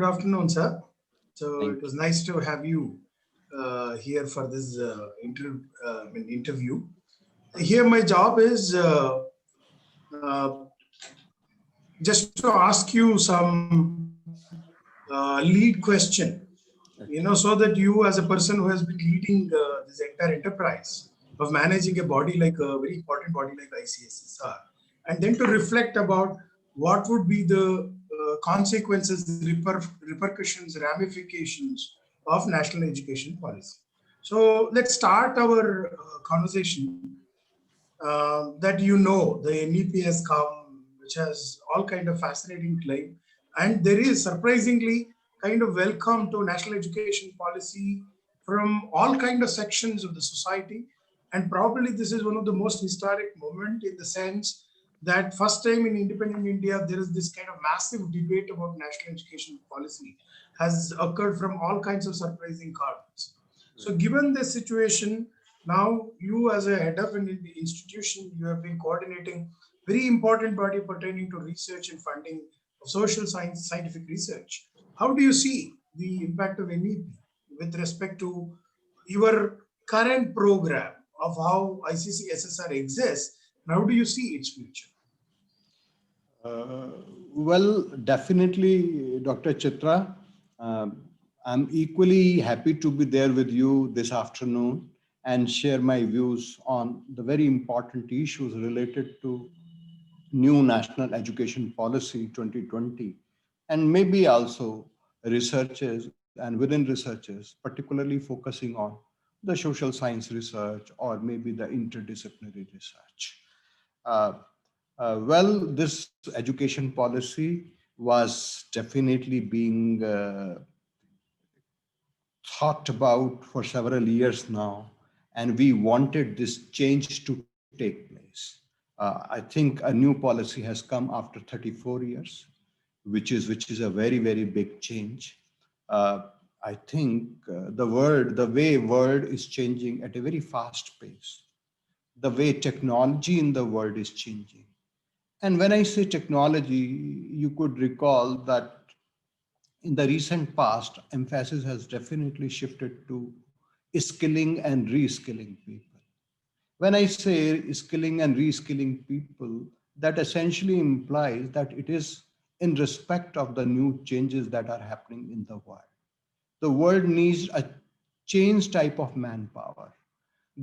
Good afternoon, sir. So it Thank was you. nice to have you here for this interview. Here, my job is just to ask you some lead question, Okay. so that you, as a person who has been leading this entire enterprise of managing a body like a very important body like ICSSR, and then to reflect about what would be the consequences, repercussions, ramifications of national education policy. So let's start our conversation. That the NEP has come, which has all kind of fascinating claim, and there is surprisingly kind of welcome to national education policy from all kind of sections of the society, and probably this is one of the most historic moment in the sense that first time in independent India there is this kind of massive debate about national education policy has occurred from all kinds of surprising corners. So given this situation, now, you as a head of an institution, you have been coordinating very important body pertaining to research and funding of social science, scientific research. How do you see the impact of NEP with respect to your current program of how ICC SSR exists? And how do you see its future? Uh, well, definitely, Dr. Chitra. Um, I'm equally happy to be there with you this afternoon and share my views on the very important issues related to new national education policy 2020, and maybe also researches and within researches, particularly focusing on the social science research or maybe the interdisciplinary research. Uh, well, this education policy was definitely being thought about for several years now, and we wanted this change to take place. I think a new policy has come after 34 years, which is a very very big change. Uh, I think the way world is changing at a very fast pace, the way technology in the world is changing. And when I say technology, you could recall that in the recent past, emphasis has definitely shifted to skilling and reskilling people. When I say skilling and reskilling people, that essentially implies that it is in respect of the new changes that are happening in the world. The world needs a change type of manpower.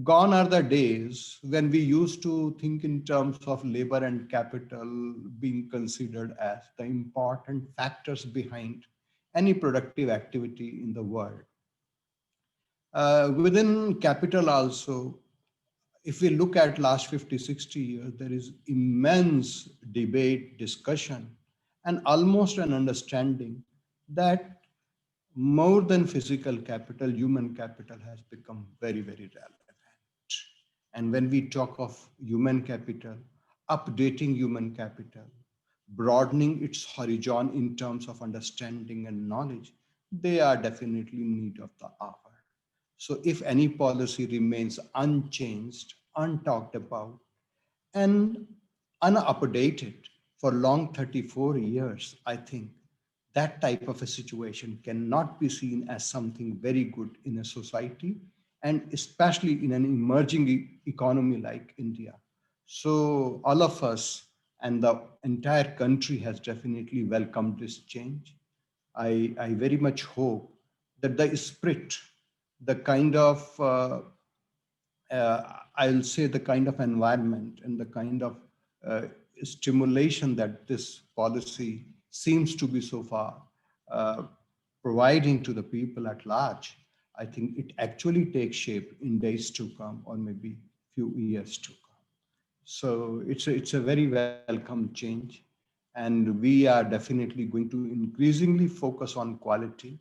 Gone are the days when we used to think in terms of labor and capital being considered as the important factors behind any productive activity in the world. Within capital also, if we look at last 50, 60 years, there is immense debate, discussion, and almost an understanding that more than physical capital, human capital has become very, very relevant. And when we talk of human capital, updating human capital, broadening its horizon in terms of understanding and knowledge, they are definitely in need of the hour. So if any policy remains unchanged, untalked about, and unupdated for long 34 years, I think that type of a situation cannot be seen as something very good in a society, and especially in an emerging economy like India. So all of us and the entire country has definitely welcomed this change. I very much hope that the spirit, the kind of I'll say the kind of environment and the kind of uh, stimulation that this policy seems to be so far uh, providing to the people at large, I think it actually takes shape in days to come or maybe few years to come. So it's a very welcome change, and we are definitely going to increasingly focus on quality.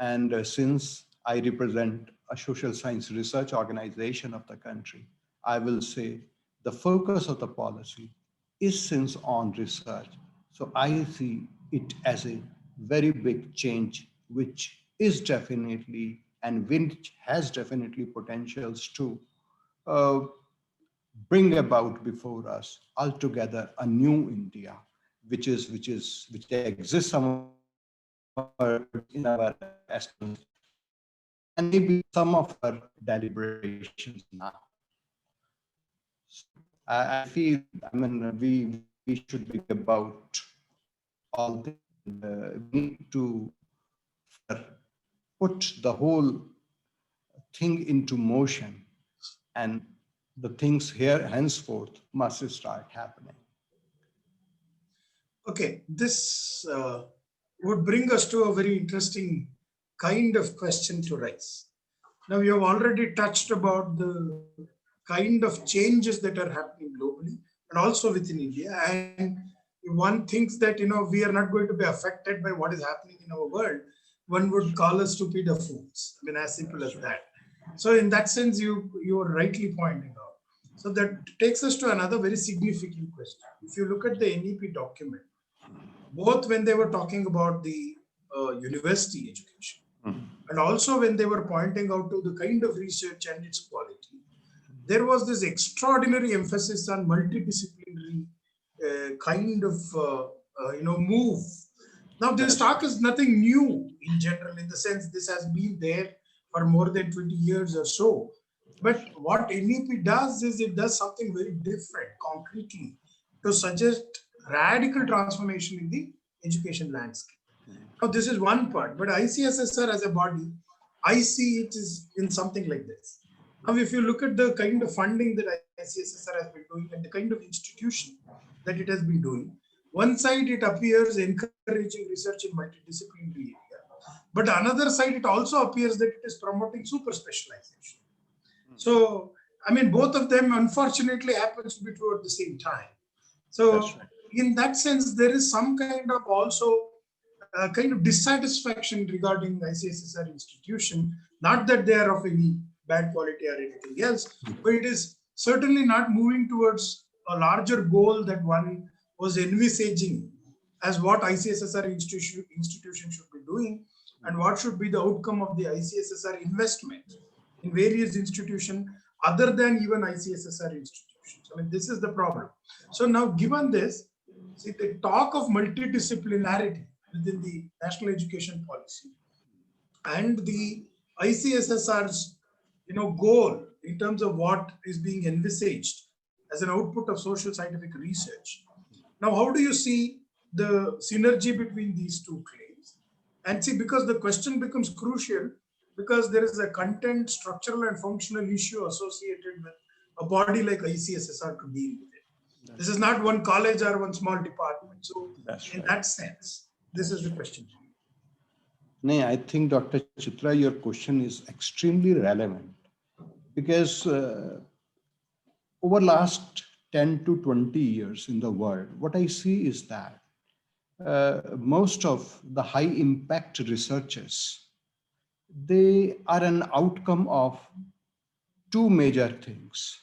And since I represent a social science research organization of the country, I will say the focus of the policy is since on research. So I see it as a very big change, which is definitely and which has definitely potentials to uh, bring about before us altogether a new India, which exists somewhere in between in our estimates and maybe some of our deliberations now. I feel, I mean, we should think about all things. We need to put the whole thing into motion, and the things here henceforth must start happening. Okay, this would bring us to a very interesting kind of question to raise. Now, you have already touched about the kind of changes that are happening globally and also within India. And one thinks that, we are not going to be affected by what is happening in our world. One would call us stupid or fools. I mean, as simple as that. So in that sense, you are rightly pointing out. So that takes us to another very significant question. If you look at the NEP document, both when they were talking about the university education, and also when they were pointing out to the kind of research and its quality, there was this extraordinary emphasis on multidisciplinary kind of move. Now this talk is nothing new in general, in the sense this has been there for more than 20 years or so. But what NEP does is it does something very different concretely to suggest radical transformation in the education landscape. Now, this is one part, but ICSSR as a body, I see it is in something like this. Now, if you look at the kind of funding that ICSSR has been doing and the kind of institution that it has been doing, one side it appears encouraging research in multidisciplinary area, but another side it also appears that it is promoting super specialization. So, I mean, both of them unfortunately happens to be true at the same time. So, right, in that sense, there is some kind of also kind of dissatisfaction regarding ICSSR institution. Not that they are of any bad quality or anything else, but it is certainly not moving towards a larger goal that one was envisaging as what ICSSR institution should be doing and what should be the outcome of the ICSSR investment in various institutions other than even ICSSR institutions. I mean, this is the problem. So now, given this, see, the talk of multidisciplinarity within the national education policy and the ICSSR's goal in terms of what is being envisaged as an output of social scientific research. Now, how do you see the synergy between these two claims? And see, because the question becomes crucial, because there is a content, structural and functional issue associated with a body like ICSSR to deal with it. This is not one college or one small department. So in that sense, this is the question. No, I think Dr. Chitra, your question is extremely relevant because over last 10 to 20 years in the world, what I see is that most of the high impact researchers, they are an outcome of two major things.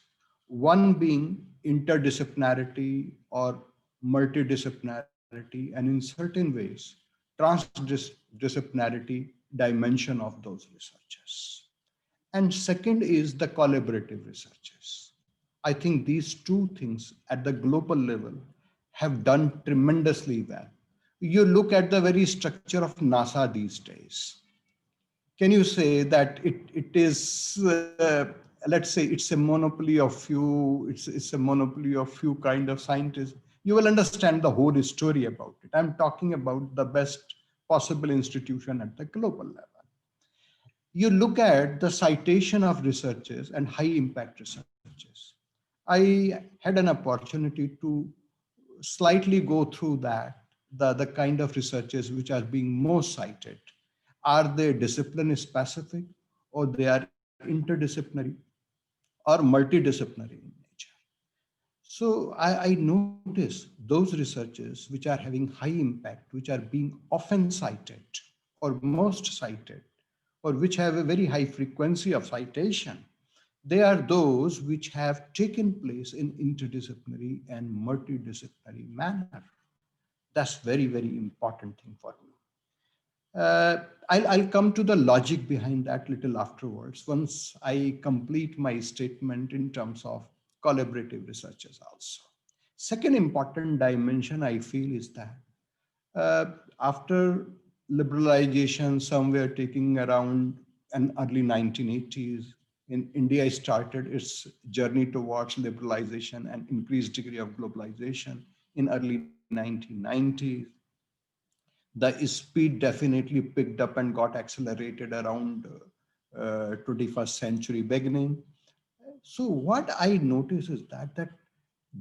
One being interdisciplinarity or multidisciplinarity, and in certain ways, transdisciplinarity dimension of those researchers. And second is the collaborative researchers. I think these two things at the global level have done tremendously well. You look at the very structure of NASA these days. Can you say that it is, let's say it's a monopoly of few, it's a monopoly of few kind of scientists? You will understand the whole story about it. I'm talking about the best possible institution at the global level. You look at the citation of researchers and high impact researchers. I had an opportunity to slightly go through that, the kind of researchers which are being most cited. Are they discipline specific, or they are interdisciplinary or multidisciplinary in nature? So I notice those researchers which are having high impact, which are being often cited or most cited, or which have a very high frequency of citation, they are those which have taken place in interdisciplinary and multidisciplinary manner. That's very, very important thing for me. I'll come to the logic behind that little afterwards, once I complete my statement in terms of collaborative researchers also. Second important dimension I feel is that after liberalization somewhere taking around an early 1980s. In India started its journey towards liberalization and increased degree of globalization in early 1990s. The speed definitely picked up and got accelerated around 21st century beginning. So what I notice is that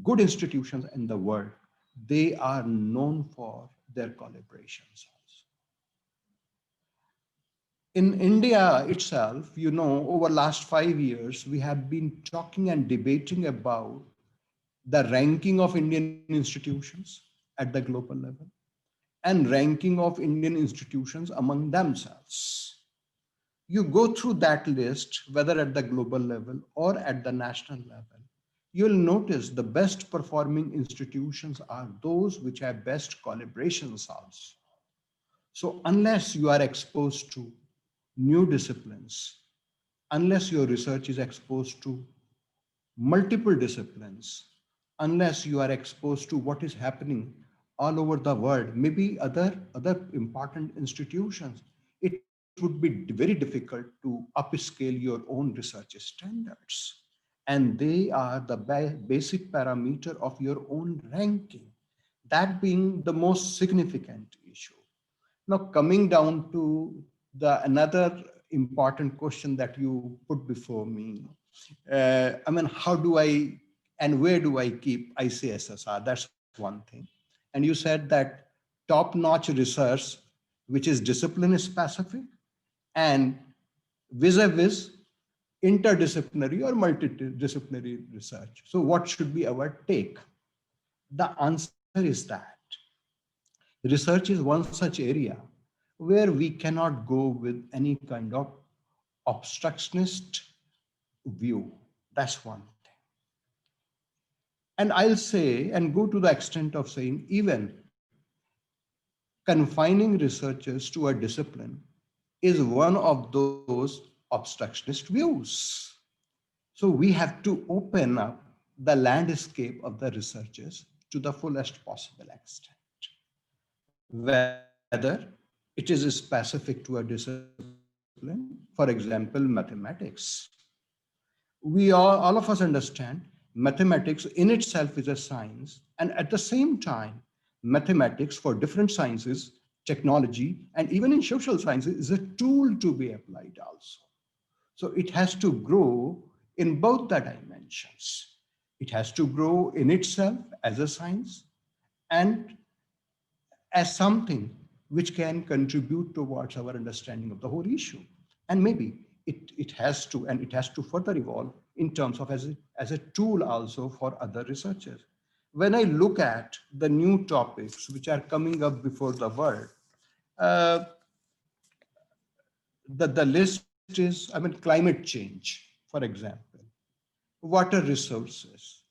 good institutions in the world, they are known for their collaborations also. In India itself, over last 5 years, we have been talking and debating about the ranking of Indian institutions at the global level and ranking of Indian institutions among themselves. You go through that list, whether at the global level or at the national level, you'll notice the best performing institutions are those which have best collaborations also. So unless you are exposed to new disciplines, unless your research is exposed to multiple disciplines, unless you are exposed to what is happening all over the world, maybe other important institutions, it would be very difficult to upscale your own research standards. And they are the basic parameter of your own ranking, that being the most significant issue. Now, coming down to the another important question that you put before me, I mean, how do I and where do I keep ICSSR? That's one thing. And you said that top-notch research, which is discipline specific and vis-a-vis interdisciplinary or multidisciplinary research. So what should be our take? The answer is that research is one such area where we cannot go with any kind of obstructionist view. That's one thing. And I'll say and go to the extent of saying even confining researchers to a discipline is one of those obstructionist views. So we have to open up the landscape of the researchers to the fullest possible extent. Whether it is specific to a discipline, for example, mathematics. We all of us understand mathematics in itself is a science, and at the same time, mathematics for different sciences, technology, and even in social sciences is a tool to be applied also. So it has to grow in both the dimensions. It has to grow in itself as a science and as something which can contribute towards our understanding of the whole issue. And maybe it has to, and it has to further evolve in terms of as a tool also for other researchers. When I look at the new topics which are coming up before the world, uh, the list is, I mean, climate change, for example, water resources.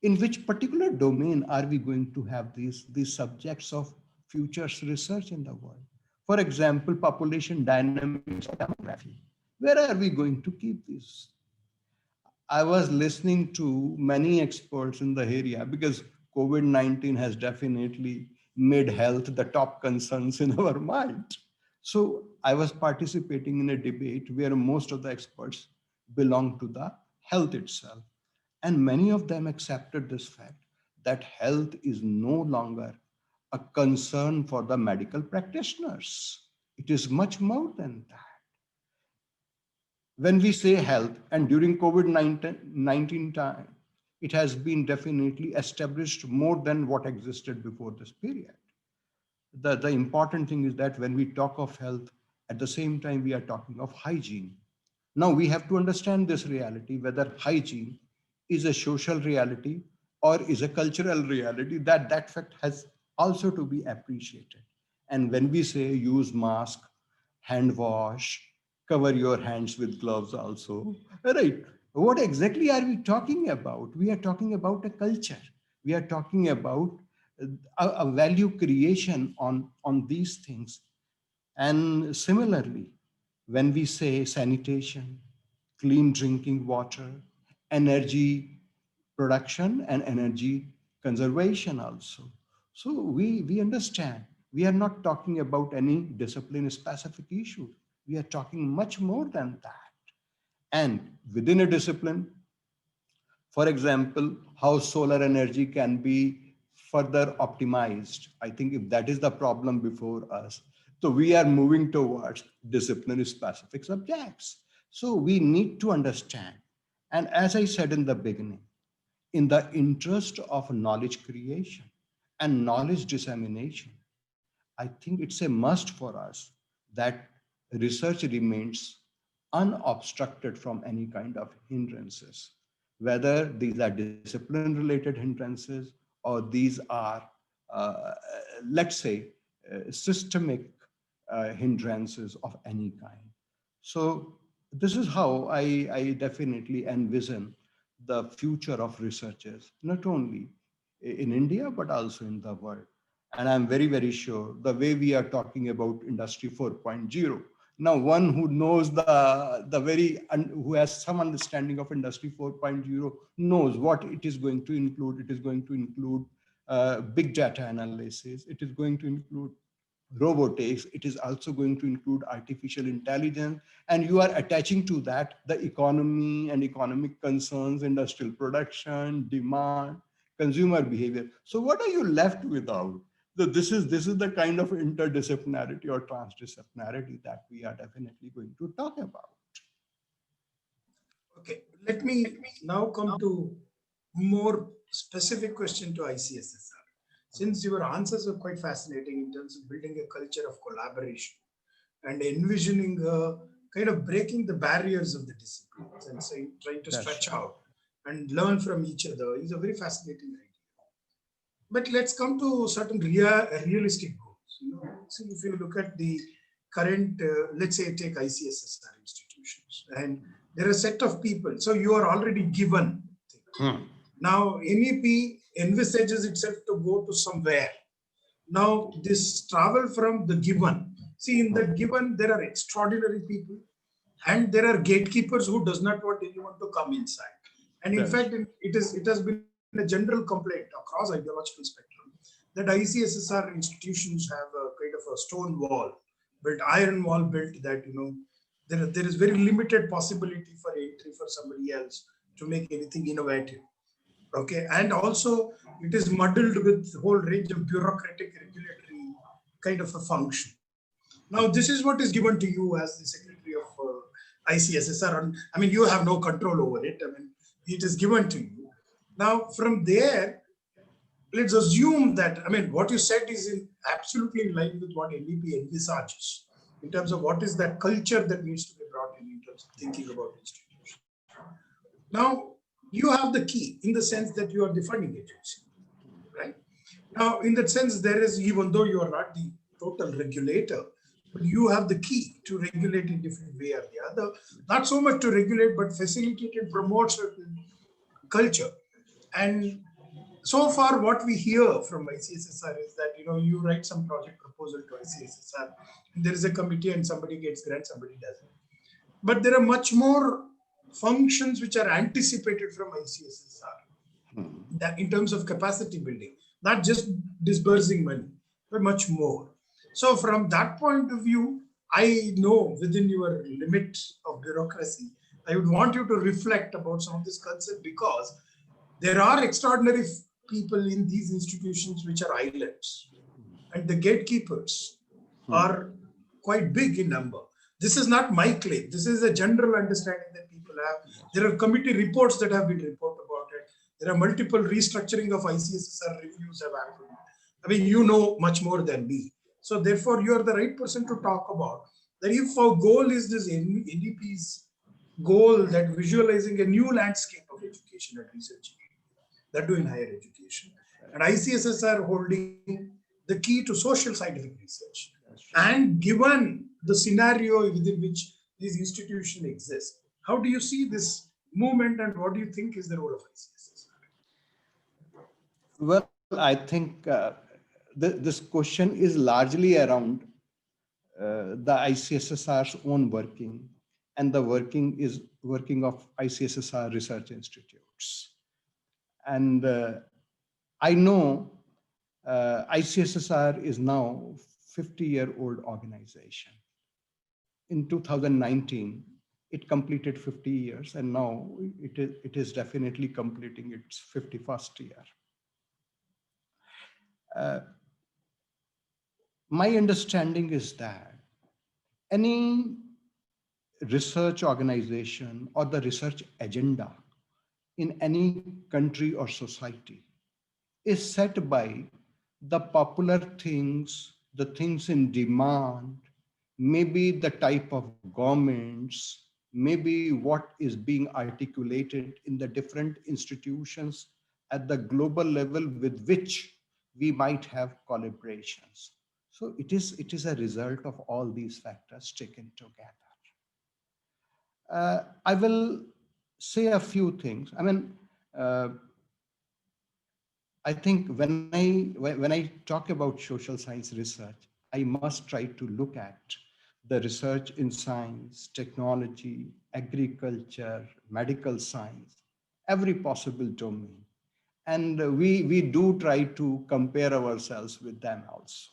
In which particular domain are we going to have these subjects of futures research in the world? For example, population dynamics or demography. Where are we going to keep this? I was listening to many experts in the area because COVID-19 has definitely made health the top concerns in our mind. So I was participating in a debate where most of the experts belong to the health itself. And many of them accepted this fact that health is no longer a concern for the medical practitioners. It is much more than that. When we say health, and during COVID-19 time, it has been definitely established more than what existed before this period. The important thing is that when we talk of health, at the same time, we are talking of hygiene. Now we have to understand this reality, whether hygiene is a social reality or is a cultural reality, that fact has also to be appreciated. And when we say use mask, hand wash, cover your hands with gloves also, right? What exactly are we talking about? We are talking about a culture. We are talking about a value creation on these things. And similarly, when we say sanitation, clean drinking water, energy production and energy conservation also. So we understand we are not talking about any discipline specific issue. We are talking much more than that. And within a discipline, for example, how solar energy can be further optimized. I think if that is the problem before us, so we are moving towards discipline specific subjects. So we need to understand. And as I said in the beginning, in the interest of knowledge creation and knowledge dissemination, I think it's a must for us that research remains unobstructed from any kind of hindrances, whether these are discipline related hindrances or these are, uh, let's say, systemic hindrances of any kind. So this is how I definitely envision the future of researchers, not only in India, but also in the world. And I'm very, very sure the way we are talking about Industry 4.0, now one who knows who has some understanding of Industry 4.0 knows what it is going to include. It is going to include big data analysis. It is going to include robotics. It is also going to include artificial intelligence. And you are attaching to that the economy and economic concerns, industrial production, demand, consumer behavior. So what are you left without? So this is the kind of interdisciplinarity or transdisciplinarity that we are definitely going to talk about. Okay, let me now come to more specific question to ICSSR. Since your answers are quite fascinating in terms of building a culture of collaboration and envisioning kind of breaking the barriers of the disciplines and saying, trying to stretch out and learn from each other is a very fascinating idea. But let's come to certain realistic goals. So if you look at the current, let's say take ICSSR institutions, and there are a set of people. So you are already given. Now NEP envisages itself to go to somewhere. Now this travel from the given. See, in the given, there are extraordinary people, and there are gatekeepers who does not want anyone to come inside. And in fact, it has been a general complaint across ideological spectrum that ICSSR institutions have a kind of a stone wall, built iron wall built that there is very limited possibility for entry for somebody else to make anything innovative. Okay, and also it is muddled with a whole range of bureaucratic regulatory kind of a function. Now, this is what is given to you as the secretary of ICSSR. And I mean, you have no control over it. I mean, it is given to you. Now, from there, let's assume that, I mean, what you said is absolutely in line with what NEP envisages in terms of what is that culture that needs to be brought in terms of thinking about institutions. Now, you have the key in the sense that you are the funding agency, right? Now, in that sense, there is, even though you are not the total regulator, but you have the key to regulate in different way or the other, not so much to regulate, but facilitate and promote certain culture. And so far, what we hear from ICSSR is that, you write some project proposal to ICSSR, and there is a committee and somebody gets grant, somebody doesn't. But there are much more functions which are anticipated from ICSSR that in terms of capacity building, not just disbursing money, but much more. So from that point of view, I know within your limit of bureaucracy, I would want you to reflect about some of this concept, because there are extraordinary people in these institutions which are islands, and the gatekeepers are quite big in number. This is not my claim. This is a general understanding that people have. There are committee reports that have been reported about it. There are multiple restructuring of ICSSR reviews have happened. I mean, you know much more than me. So therefore, you are the right person to talk about that. If our goal is this NEP's goal, that visualizing a new landscape of education and research, that do in higher education, and ICSSR holding the key to social scientific research, and given the scenario within which these institutions exist, how do you see this movement, and what do you think is the role of ICSSR? Well, I think this question is largely around the ICSSR's own working and the working of ICSSR research institutes. And I know ICSSR is now 50-year-old organization. In 2019, it completed 50 years, and now it is definitely completing its 51st year. Uh, my understanding is that any research organization or the research agenda in any country or society is set by the popular things, the things in demand, maybe the type of governments, maybe what is being articulated in the different institutions at the global level with which we might have collaborations. So it is a result of all these factors taken together. I will say a few things. Uh, I think when I talk about social science research, I must try to look at the research in science, technology, agriculture, medical science, every possible domain. And we do try to compare ourselves with them also.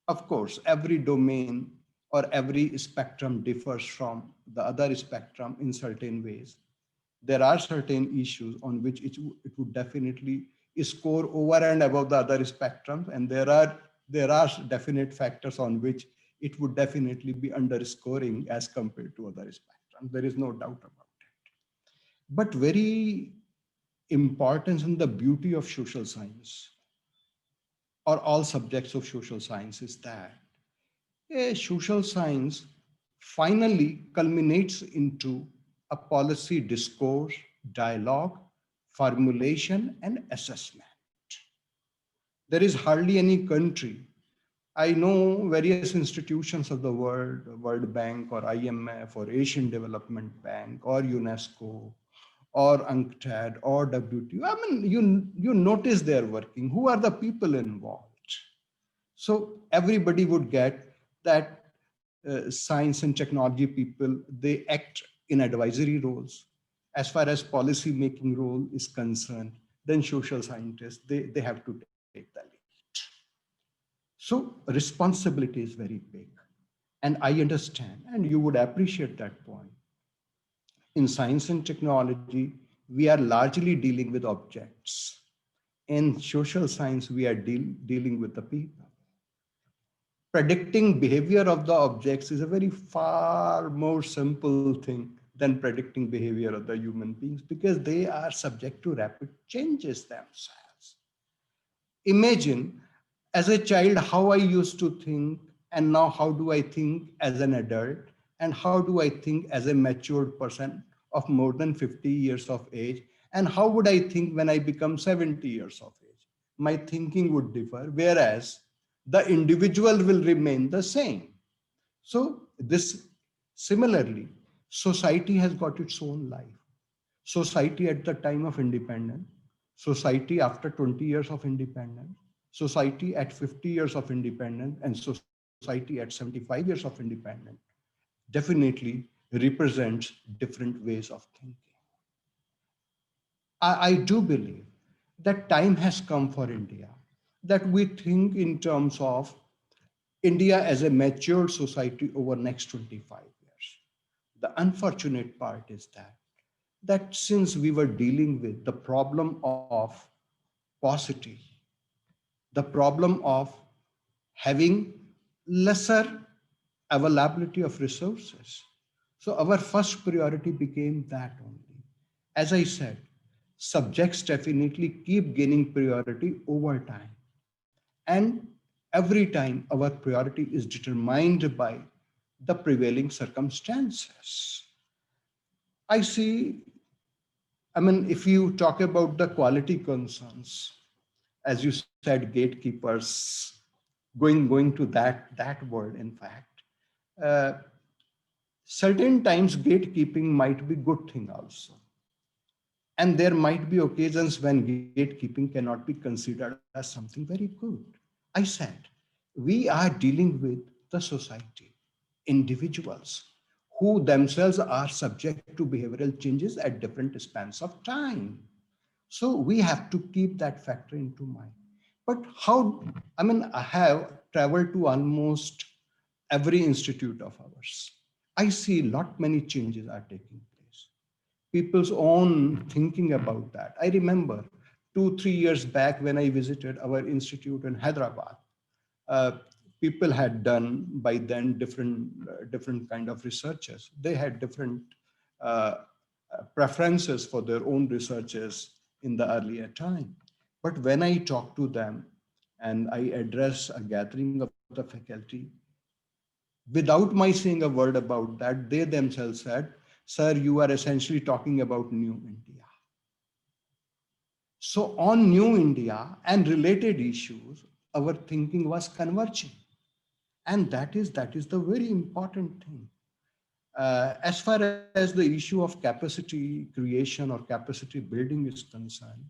Of course, every domain or every spectrum differs from the other spectrum in certain ways. There are certain issues on which it would definitely score over and above the other spectrums, and there are definite factors on which it would definitely be underscoring as compared to other spectrums. There is no doubt about it. But very important and the beauty of social science or all subjects of social science is that social science finally culminates into a policy discourse, dialogue, formulation, and assessment. There is hardly any country. I know various institutions of the world, World Bank or IMF or Asian Development Bank or UNESCO or UNCTAD or WTO. You notice their working. Who are the people involved? So everybody would get that science and technology people, they act in advisory roles. As far as policy making role is concerned, then social scientists, they have to take the lead. So responsibility is very big. And I understand, and you would appreciate that point. In science and technology, we are largely dealing with objects. In social science, we are dealing with the people. Predicting behavior of the objects is a very far more simple thing than predicting behavior of the human beings, because they are subject to rapid changes themselves. Imagine as a child how I used to think, and now how do I think as an adult, and how do I think as a matured person of more than 50 years of age, and how would I think when I become 70 years of age? My thinking would differ, whereas the individual will remain the same. So this similarly, society has got its own life. Society at the time of independence, society after 20 years of independence, society at 50 years of independence, and society at 75 years of independence definitely represents different ways of thinking. I do believe that time has come for India, that we think in terms of India as a mature society over next 25 years. The unfortunate part is that since we were dealing with the problem of paucity, the problem of having lesser availability of resources. So our first priority became that only. As I said, subjects definitely keep gaining priority over time. And every time our priority is determined by the prevailing circumstances. I see, if you talk about the quality concerns, as you said, gatekeepers, going to that word, in fact, uh, certain times gatekeeping might be good thing also. And there might be occasions when gatekeeping cannot be considered as something very good. I said, we are dealing with the society, individuals who themselves are subject to behavioral changes at different spans of time. So we have to keep that factor into mind. But how, I mean, I have traveled to almost every institute of ours. I see lot many changes are taking place. People's own thinking about that. I remember 2, 3 years back when I visited our institute in Hyderabad, uh, people had done by then different kind of researches. They had different uh, preferences for their own researches in the earlier time. But when I talk to them and I address a gathering of the faculty, without my saying a word about that, they themselves said, "Sir, you are essentially talking about New India." So on New India and related issues, our thinking was converging. And that is the very important thing. As far as the issue of capacity creation or capacity building is concerned,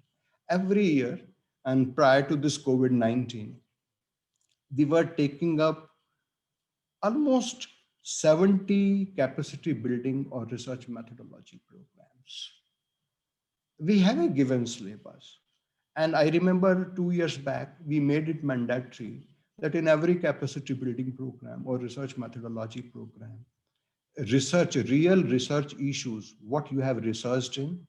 every year and prior to this COVID-19, we were taking up almost 70 capacity building or research methodology programs. We have a given syllabus. And I remember 2 years back, we made it mandatory that in every capacity building program or research methodology program, research, real research issues, what you have researched in,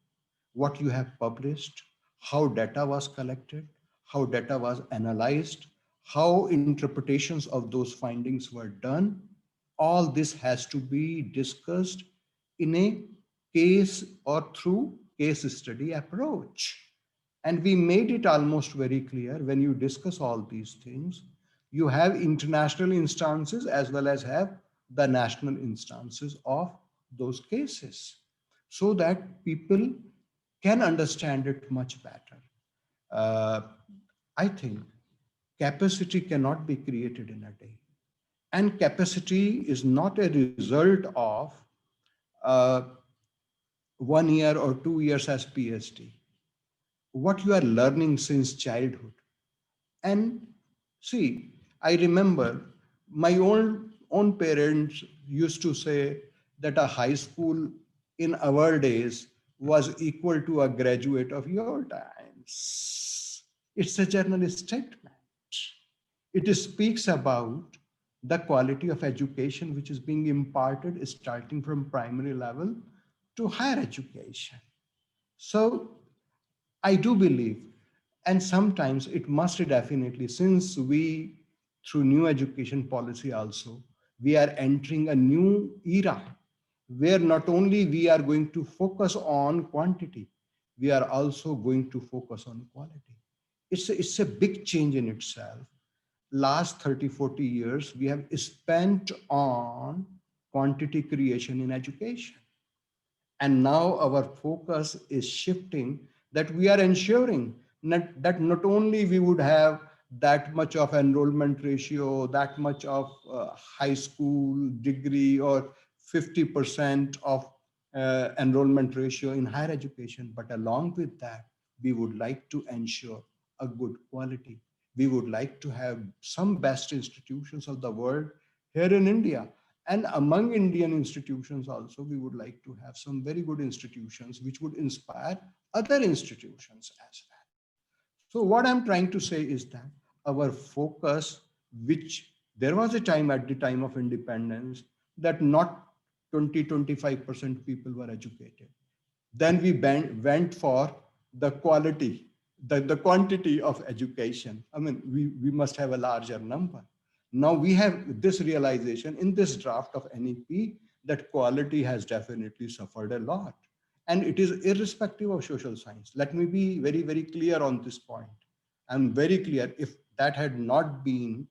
what you have published, how data was collected, how data was analyzed, how interpretations of those findings were done. All this has to be discussed in a case or through case study approach. And we made it almost very clear when you discuss all these things, you have international instances as well as have the national instances of those cases so that people can understand it much better. Uh, I think capacity cannot be created in a day. And capacity is not a result of uh, 1 year or 2 years as PhD. What you are learning since childhood. And see, I remember my own parents used to say that a high school in our days was equal to a graduate of your times. It's a general statement. It speaks about the quality of education which is being imparted starting from primary level to higher education. So I do believe, and sometimes it must definitely, since we, through new education policy also, we are entering a new era where not only we are going to focus on quantity, we are also going to focus on quality. It's a big change in itself. Last 30, 40 years, we have spent on quantity creation in education. And now our focus is shifting that we are ensuring that not only we would have that much of enrollment ratio, that much of high school degree or 50% of enrollment ratio in higher education, but along with that, we would like to ensure a good quality. We would like to have some best institutions of the world here in India. And among Indian institutions also, we would like to have some very good institutions which would inspire other institutions as well. So what I'm trying to say is that our focus, which there was a time at the time of independence that not 20-25% people were educated. Then we went for the quality, the quantity of education. I mean, we must have a larger number. Now we have this realization in this draft of NEP that quality has definitely suffered a lot. And it is irrespective of social science. Let me be very, very clear on this point. I'm very clear. If that had not been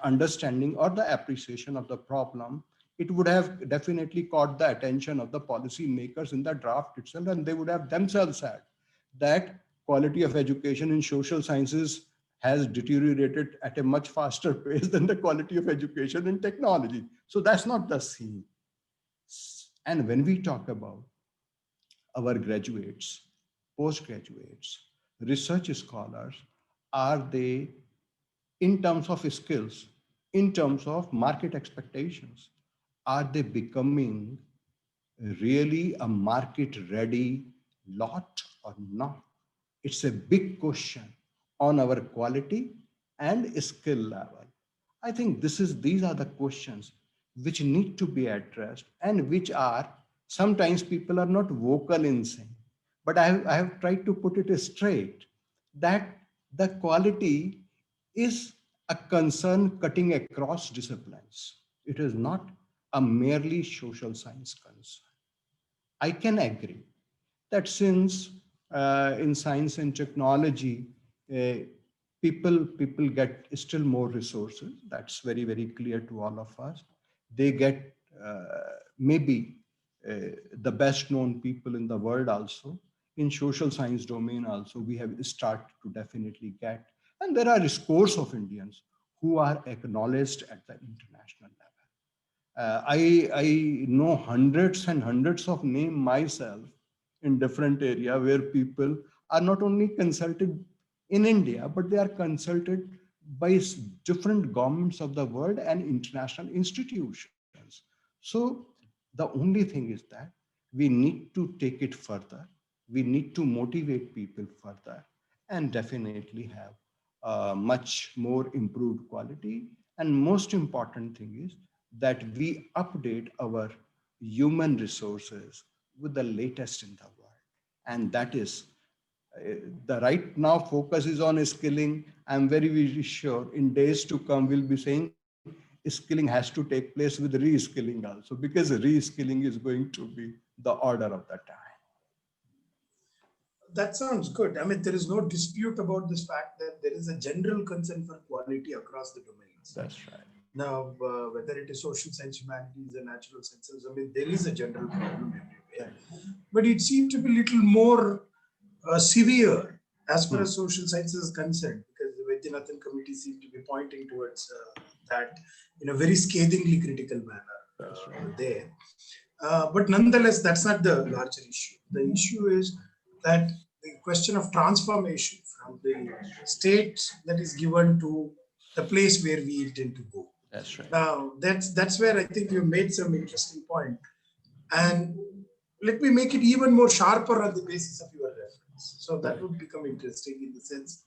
understanding or the appreciation of the problem, it would have definitely caught the attention of the policy makers in the draft itself, and they would have themselves said that quality of education in social sciences has deteriorated at a much faster pace than the quality of education in technology. So that's not the scene. And when we talk about our graduates, postgraduates, research scholars, are they in terms of skills, in terms of market expectations, are they becoming really a market ready lot or not? It's a big question on our quality and skill level? I think these are the questions which need to be addressed, and which are sometimes people are not vocal in saying. But I have tried to put it straight that the quality is a concern cutting across disciplines. It is not a merely social science concern. I can agree that since in science and technology, uh, people get still more resources. That's very clear to all of us. They get maybe the best known people in the world also. In social science domain also, we have started to definitely get, and there are scores of Indians who are acknowledged at the international level. I know hundreds and hundreds of names myself in different area where people are not only consulted in India, but they are consulted by different governments of the world and international institutions. So the only thing is that we need to take it further. We need to motivate people further and definitely have a much more improved quality. And most important thing is that we update our human resources with the latest in the world. And that is the right now focus is on skilling. I'm very sure in days to come, we'll be saying skilling has to take place with reskilling also, because reskilling is going to be the order of the time. That sounds good. I mean, there is no dispute about this fact that there is a general concern for quality across the domains. That's right. Now, whether it is social science, humanities, or natural sciences, I mean, there is a general problem everywhere. But it seemed to be a little more severe as far as social sciences is concerned, because the Vaidyanathan committee seemed to be pointing towards that in a very scathingly critical manner there. But nonetheless, that's not the larger issue. The issue is that the question of transformation from the state that is given to the place where we intend to go. That's right. Now, that's where I think you made some interesting point. And let me make it even more sharper on the basis of your reference. So that would become interesting in the sense.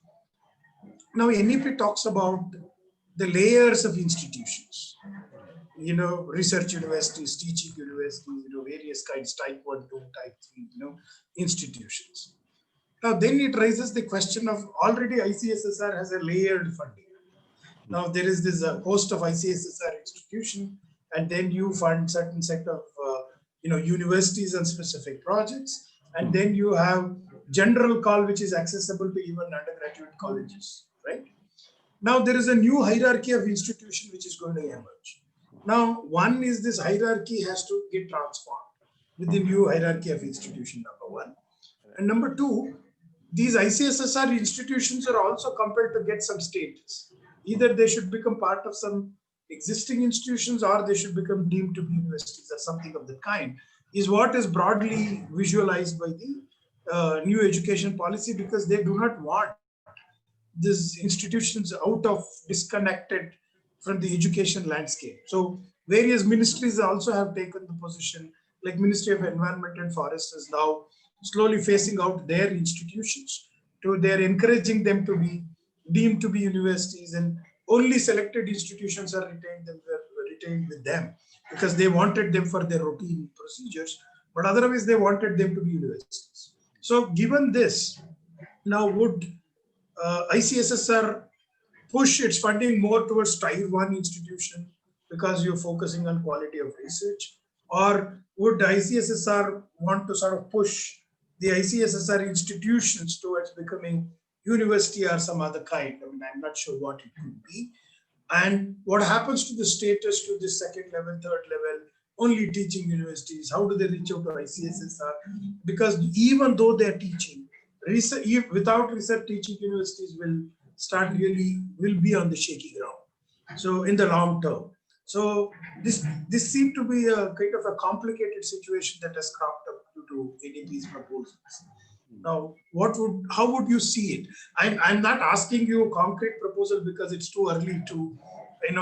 Now, NEP talks about the layers of institutions. You know, research universities, teaching universities, you know, various kinds, type 1, 2, type 3, you know, institutions. Now, then it raises the question of already ICSSR has a layered funding. Now, there is this host of ICSSR institution, and then you fund certain set of, you know, universities and specific projects. And then you have general call, which is accessible to even undergraduate colleges, right? Now, there is a new hierarchy of institution which is going to emerge. Now, one is this hierarchy has to get transformed with the new hierarchy of institution, number one. And number two, these ICSSR institutions are also compelled to get some status. Either they should become part of some existing institutions or they should become deemed to be universities or something of the kind, is what is broadly visualized by the new education policy, because they do not want these institutions out of disconnected from the education landscape. So various ministries also have taken the position, like Ministry of Environment and Forest is now slowly phasing out their institutions. They're encouraging them to be deemed to be universities, and only selected institutions are retained with them because they wanted them for their routine procedures, but otherwise they wanted them to be universities. So given this, now would ICSSR push its funding more towards tier 1 institution because you're focusing on quality of research? Or would ICSSR want to sort of push the ICSSR institutions towards becoming university or some other kind? I mean, I'm not sure what it could be. And what happens to the status to the second level, third level, only teaching universities? How do they reach out to ICSSR? Because even though they're teaching, research, without research, teaching universities will be on the shaky ground. So in the long term. So this seemed to be a kind of a complicated situation that has cropped up due to NEP's proposals. Now, how would you see it? I'm not asking you a concrete proposal because it's too early to,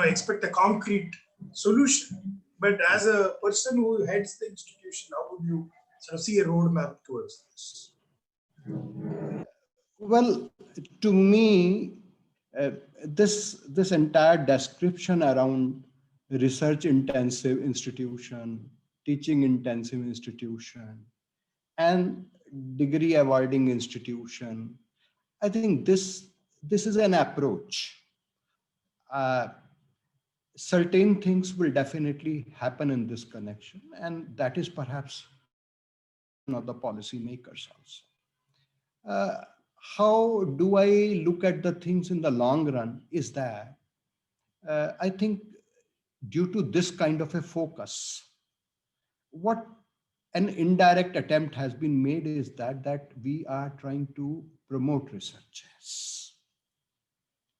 expect a concrete solution. But as a person who heads the institution, how would you sort of see a roadmap towards this? Well, to me, this entire description around research intensive institution, teaching intensive institution, and degree avoiding institution, I think this is an approach. Uh, Certain things will definitely happen in this connection, and that is perhaps of the policymakers also. Uh, how do I look at the things in the long run? Is that I think due to this kind of a focus, what an indirect attempt has been made is that we are trying to promote researchers.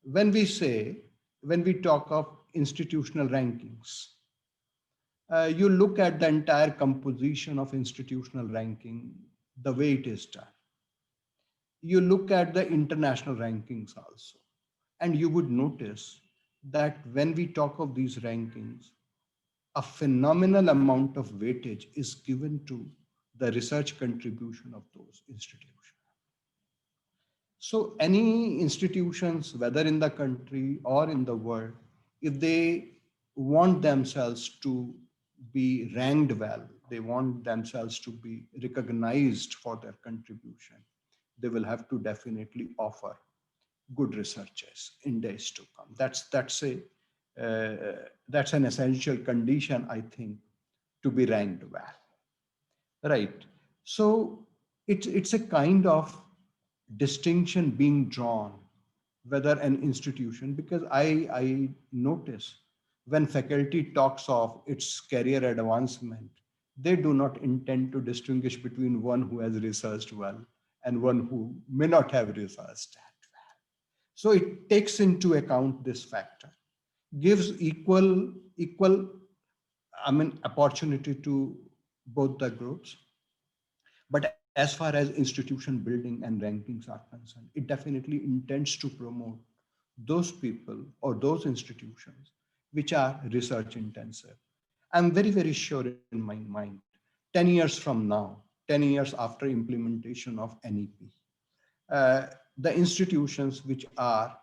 When we say, when we talk of institutional rankings, you look at the entire composition of institutional ranking, the way it is done. You look at the international rankings also, and you would notice that when we talk of these rankings, a phenomenal amount of weightage is given to the research contribution of those institutions. So any institutions, whether in the country or in the world, if they want themselves to be ranked well, they want themselves to be recognized for their contribution, they will have to definitely offer good researchers in days to come. That's an essential condition, I think, to be ranked well. Right. So it's a kind of distinction being drawn whether an institution, because I notice when faculty talks of its career advancement, they do not intend to distinguish between one who has researched well and one who may not have researched that well. So it takes into account this factor, gives equal opportunity to both the groups. But as far as institution building and rankings are concerned, it definitely intends to promote those people or those institutions which are research intensive. I'm very, very sure in my mind, 10 years from now, 10 years after implementation of NEP, the institutions which are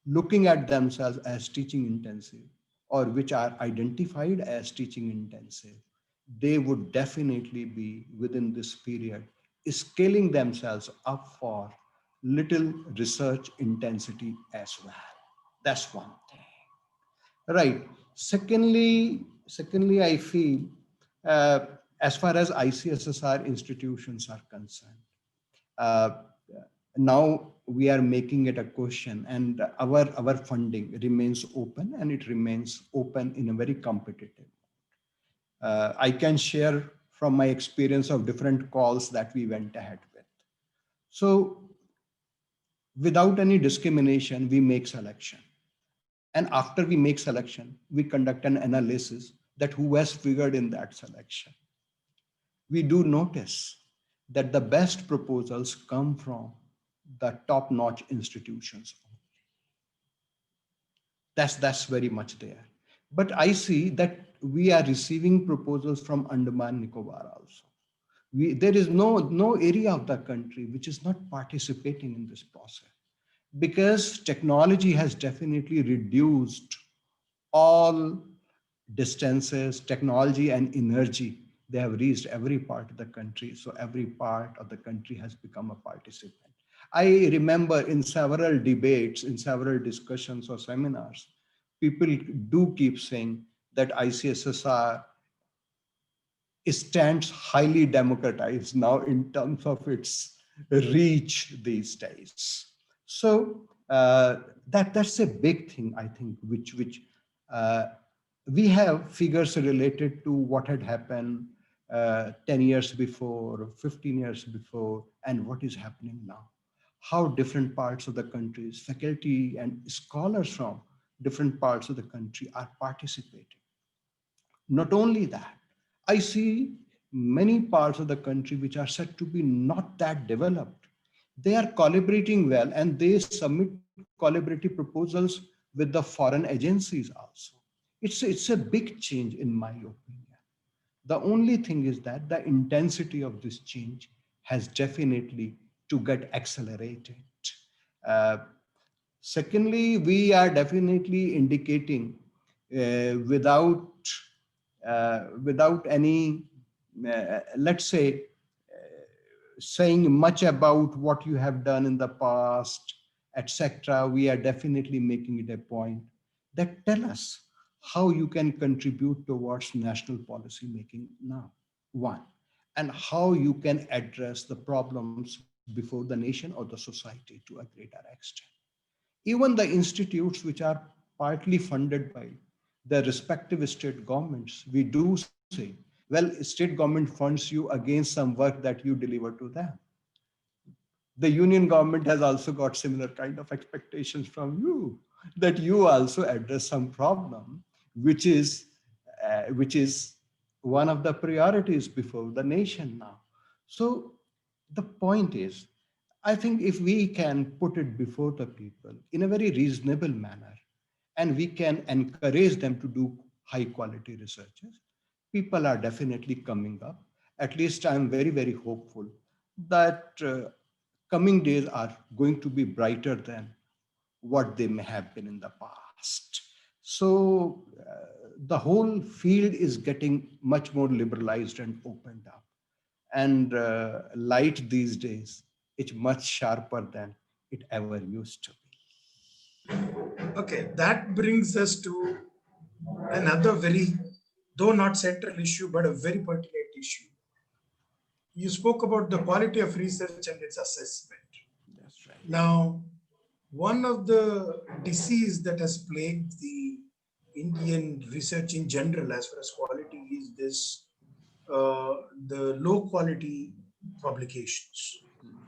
looking at themselves as teaching intensive or which are identified as teaching intensive, they would definitely be within this period scaling themselves up for little research intensity as well. That's one thing. Right. Secondly, I feel uh, as far as ICSSR institutions are concerned, uh, now we are making it a question, and our funding remains open, and it remains open in a very competitive. I can share from my experience of different calls that we went ahead with. So without any discrimination, we make selection. And after we make selection, we conduct an analysis that who has figured in that selection. We do notice that the best proposals come from the top-notch institutions. That's very much there. But I see that we are receiving proposals from Andaman Nicobar also. There is no area of the country which is not participating in this process, because technology has definitely reduced all distances, technology and energy. They have reached every part of the country. So every part of the country has become a participant. I remember in several debates, in several discussions or seminars, people do keep saying that ICSSR stands highly democratized now in terms of its reach these days. So that's a big thing, I think, which uh, we have figures related to what had happened 10 years before, 15 years before, and what is happening now. How different parts of the countries, faculty and scholars from different parts of the country are participating. Not only that, I see many parts of the country which are said to be not that developed. They are collaborating well, and they submit collaborative proposals with the foreign agencies also. It's a big change in my opinion. The only thing is that the intensity of this change has definitely to get accelerated. Uh, Secondly, we are definitely indicating without without any, let's say, saying much about what you have done in the past, etc. We are definitely making it a point that tell us how you can contribute towards national policy making now, one, and how you can address the problems before the nation or the society to a greater extent. Even the institutes which are partly funded by the respective state governments, we do say, well, state government funds you against some work that you deliver to them. The union government has also got similar kind of expectations from you, that you also address some problem, which is one of the priorities before the nation now. So the point is, I think if we can put it before the people in a very reasonable manner, and we can encourage them to do high quality researches, people are definitely coming up. At least I'm very, very hopeful that coming days are going to be brighter than what they may have been in the past. So the whole field is getting much more liberalized and opened up. And light these days is much sharper than it ever used to Okay, that brings us to another very, though not central issue, but a very pertinent issue. You spoke about the quality of research and its assessment. be. That's right. Now, one of the disease that has plagued the Indian research in general, as far as quality, is this the low quality publications.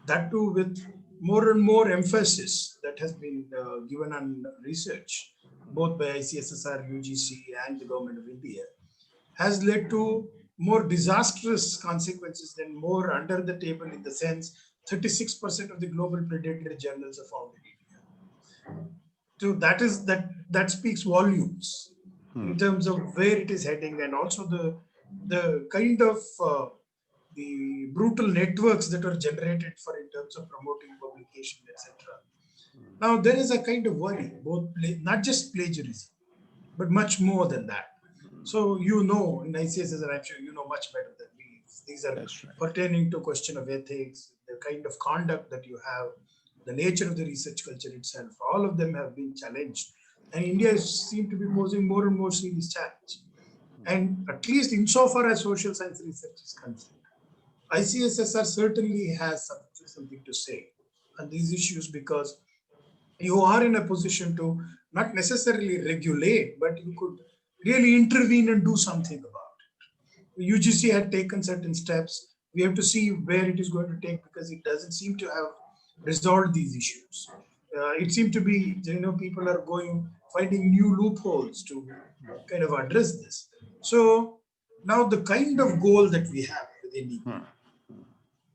That too, with more and more emphasis that has been given on research, both by ICSSR, UGC, and the government of India, has led to more disastrous consequences than more under the table, in the sense 36% of the global predatory journals are found in India. So that speaks volumes in terms of where it is heading, and also the kind of the brutal networks that are generated for in terms of promoting publication, etc. Now there is a kind of worry, not just plagiarism, but much more than that. So in ICSS, I'm sure you know much better than me. These are That's right. pertaining to question of ethics, the kind of conduct that you have, the nature of the research culture itself. All of them have been challenged, and India seems to be posing more and more serious challenge. And at least insofar as social science research is concerned, ICSSR certainly has something to say on these issues, because you are in a position to not necessarily regulate, but you could really intervene and do something about it. UGC had taken certain steps. We have to see where it is going to take, because it doesn't seem to have resolved these issues. It seemed to be, people are finding new loopholes to kind of address this. So now the kind of goal that we have within India,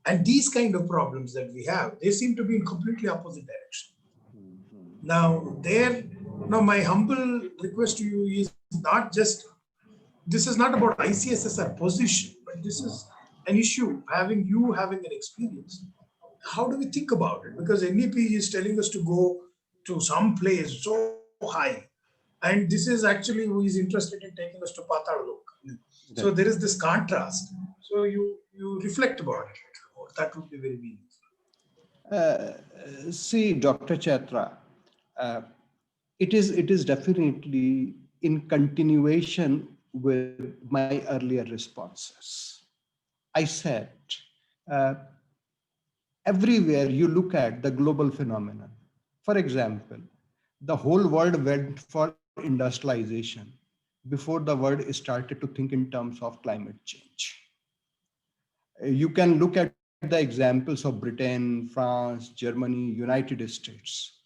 and these kind of problems that we have, they seem to be in completely opposite direction. Now, my humble request to you is not just, this is not about ICSSR position, but this is an issue having an experience. How do we think about it? Because NEP is telling us to go to some place so high, and this is actually who is interested in taking us to Patal Lok. So there is this contrast. So you reflect about it. That would be very meaningful. See, Dr. Chatra, uh, it is definitely in continuation with my earlier responses. I said, uh, everywhere you look at the global phenomenon. For example, the whole world went for industrialization before the world started to think in terms of climate change. You can look at the examples of Britain, France, Germany, United States.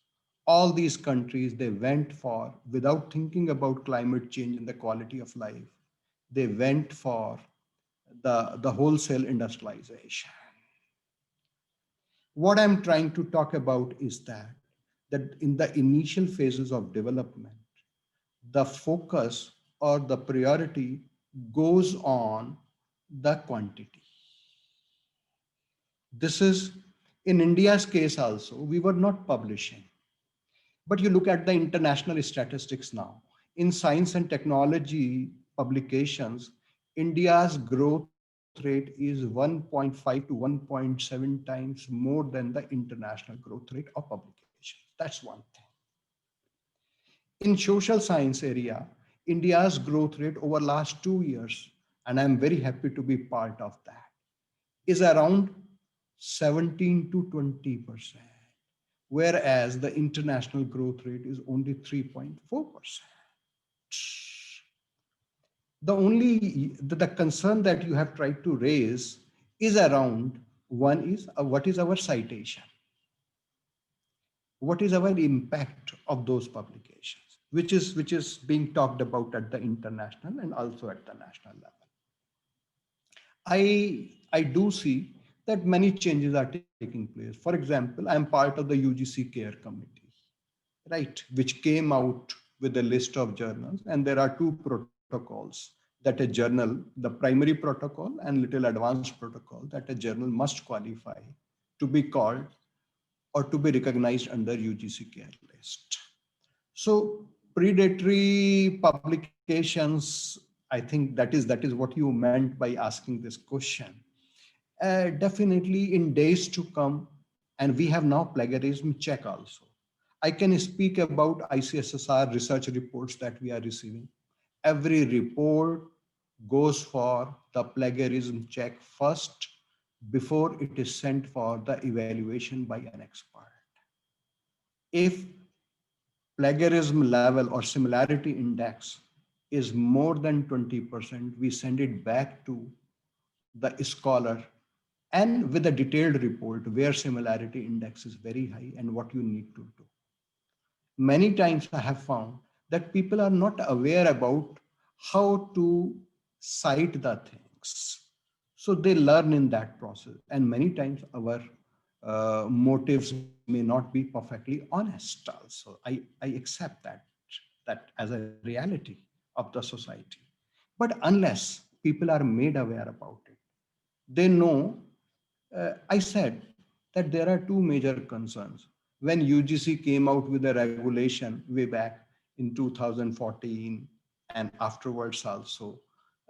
All these countries, they went for, without thinking about climate change and the quality of life, they went for the wholesale industrialization. What I'm trying to talk about is that in the initial phases of development, the focus or the priority goes on the quantity. This is In India's case also, we were not publishing. But you look at the international statistics now. In science and technology publications, India's growth rate is 1.5 to 1.7 times more than the international growth rate of publications. That's one thing. In social science area, India's growth rate over last 2 years, and I'm very happy to be part of that, is around 17 to 20%, whereas the international growth rate is only 3.4%. The concern that you have tried to raise is around one is what is our citation? What is our impact of those publications, which is being talked about at the international and also at the national level. I do see that many changes are taking place. For example, I am part of the UGC CARE committee, right, which came out with a list of journals, and there are two protocols that a journal, the primary protocol and little advanced protocol, that a journal must qualify to be called or to be recognized under UGC CARE list. So predatory publications, I think that is what you meant by asking this question. Definitely in days to come, and we have now plagiarism check also. I can speak about ICSSR research reports that we are receiving. Every report goes for the plagiarism check first before it is sent for the evaluation by an expert. If plagiarism level or similarity index is more than 20%, we send it back to the scholar and with a detailed report where similarity index is very high and what you need to do. Many times I have found that people are not aware about how to cite the things. So they learn in that process. And many times our motives may not be perfectly honest also. I accept that as a reality of the society. But unless people are made aware about it, they know, I said that there are two major concerns. When UGC came out with a regulation way back in 2014 and afterwards also,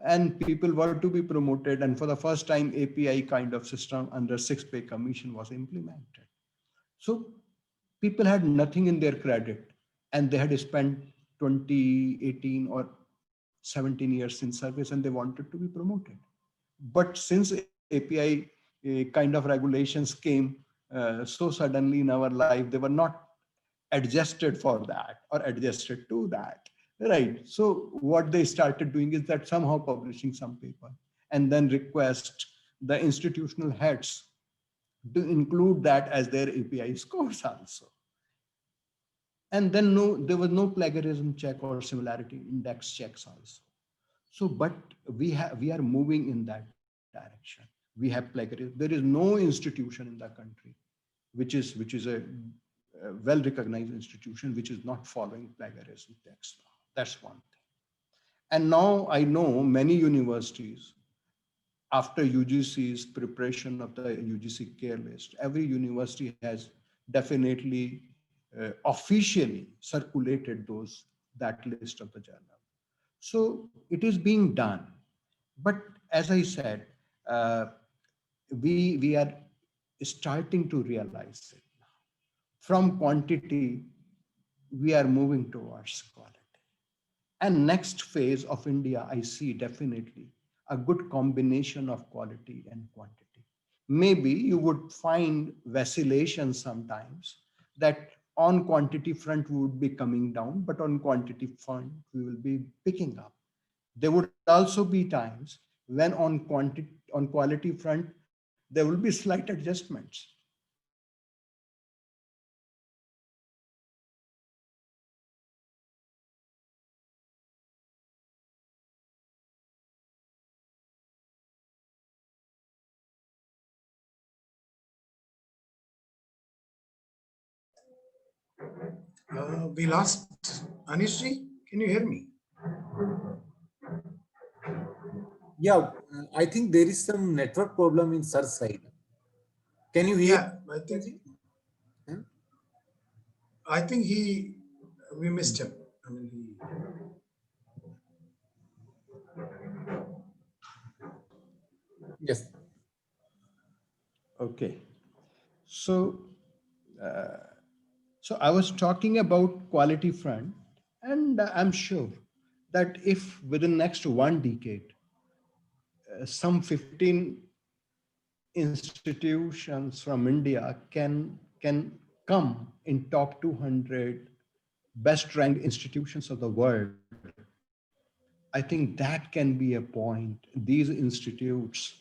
and people were to be promoted, and for the first time API kind of system under 6 pay commission was implemented. So people had nothing in their credit and they had spent 20, 18 or 17 years in service and they wanted to be promoted. But since API kind of regulations came so suddenly in our life, they were not adjusted for that or adjusted to that, right? So what they started doing is that somehow publishing some paper and then request the institutional heads to include that as their API scores also. And then there was no plagiarism check or similarity index checks also. So, but we are moving in that direction. We have plagiarism. There is no institution in the country which is a well-recognized institution which is not following plagiarism text. That's one thing. And now I know many universities, after UGC's preparation of the UGC CARE list, every university has definitely officially circulated that list of the journal. So it is being done. But as I said, we are starting to realize it now. From quantity, we are moving towards quality. And next phase of India, I see definitely a good combination of quality and quantity. Maybe you would find vacillation sometimes that on quantity front we would be coming down, but on quantity front we will be picking up. There would also be times when on quality front there will be slight adjustments. We lost Anishji. Can you hear me? Yeah, I think there is some network problem in sir side. Can you hear? Yeah, I think we missed him. I mean, Yes. Okay. So, so I was talking about quality front, and I'm sure that if within next 1 decade, some 15 institutions from India can come in top 200 best ranked institutions of the world, I think that can be a point. These institutes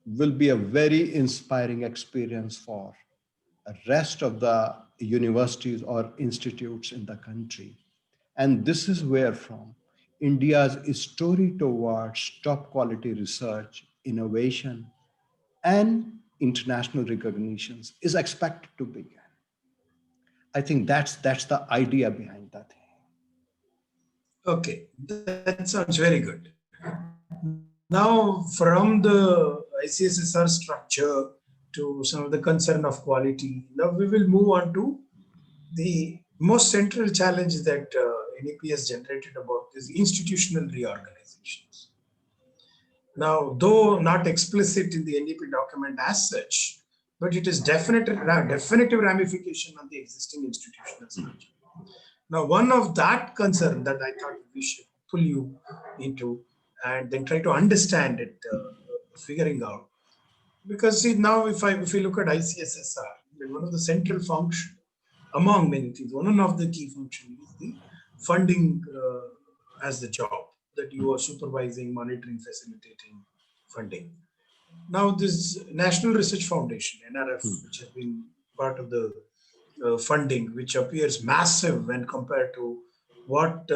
will be a very inspiring experience for the rest of the universities or institutes in the country. And this is where from India's story towards top quality research, innovation, and international recognitions is expected to begin. I think that's the idea behind that. okay, that sounds very good. Now, from the ICSSR structure to some of the concern of quality, now we will move on to the most central challenge that NEP has generated about this institutional reorganizations. Now, though not explicit in the NEP document as such, but it is definitive ramification on the existing institutional structure. Now, one of that concern that I thought we should pull you into and then try to understand it, figuring out. Because see, now if we look at ICSSR, one of the central function among many things, one of the key functions is the funding as the job that you are supervising, monitoring, facilitating funding. Now, this National Research Foundation, NRF, which has been part of the funding, which appears massive when compared to what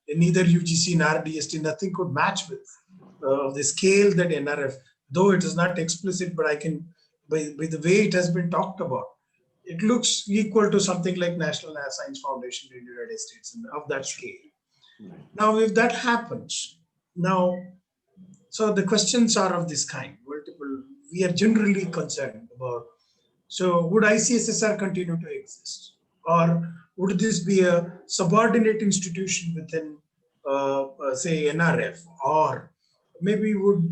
neither UGC nor DST, nothing could match with the scale that NRF, though it is not explicit, but I can, by the way it has been talked about, it looks equal to something like National Science Foundation in the United States and of that scale. Now, if that happens, now, so the questions are of this kind, multiple, we are generally concerned about, so would ICSSR continue to exist? Or would this be a subordinate institution within, say, NRF? Or maybe would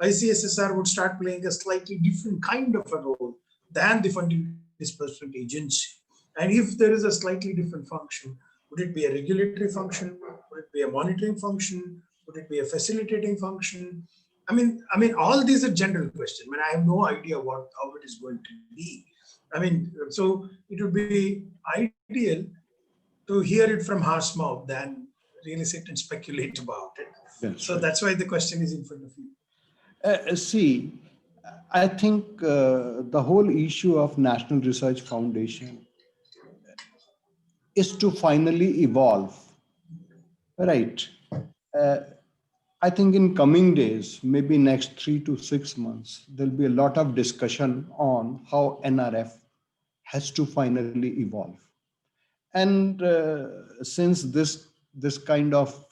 ICSSR would start playing a slightly different kind of a role than the funding disbursement agency? And if there is a slightly different function, would it be a regulatory function? Would it be a monitoring function? Would it be a facilitating function? I mean, all these are general questions. I mean, I have no idea how it is going to be. I mean, so it would be ideal to hear it from horse mouth than really sit and speculate about it. So that's why the question is in front of you. See, I think the whole issue of National Research Foundation is to finally evolve, right? I think in coming days, maybe next 3 to 6 months, there'll be a lot of discussion on how NRF has to finally evolve. And since this kind of,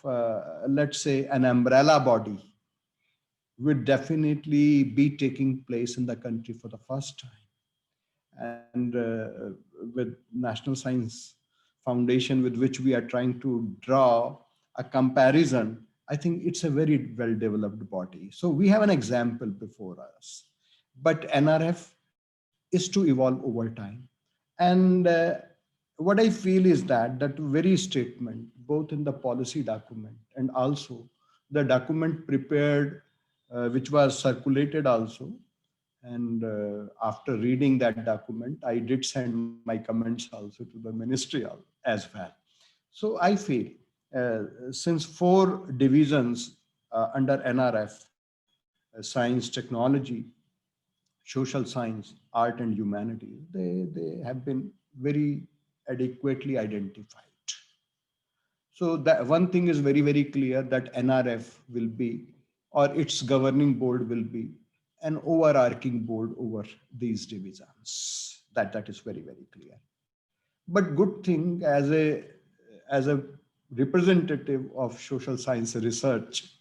let's say, an umbrella body would definitely be taking place in the country for the first time. And with National Science Foundation, with which we are trying to draw a comparison, I think it's a very well-developed body. So we have an example before us. But NRF is to evolve over time. And what I feel is that very statement, both in the policy document and also the document prepared, which was circulated also. And after reading that document, I did send my comments also to the ministry as well. So I feel since 4 divisions under NRF, science, technology, social science, art and humanities, they have been very adequately identified. So that one thing is very, very clear, that NRF will be, or its governing board will be, an overarching board over these divisions. That is very, very clear. But good thing, as a representative of social science research,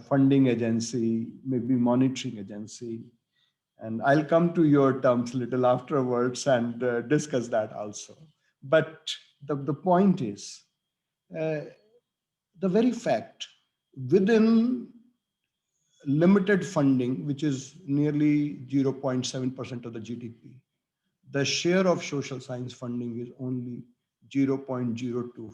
funding agency, maybe monitoring agency, And I'll come to your terms little afterwards and discuss that also. But the point is, uh, the very fact within limited funding, which is nearly 0.7% of the GDP, the share of social science funding is only 0.025%.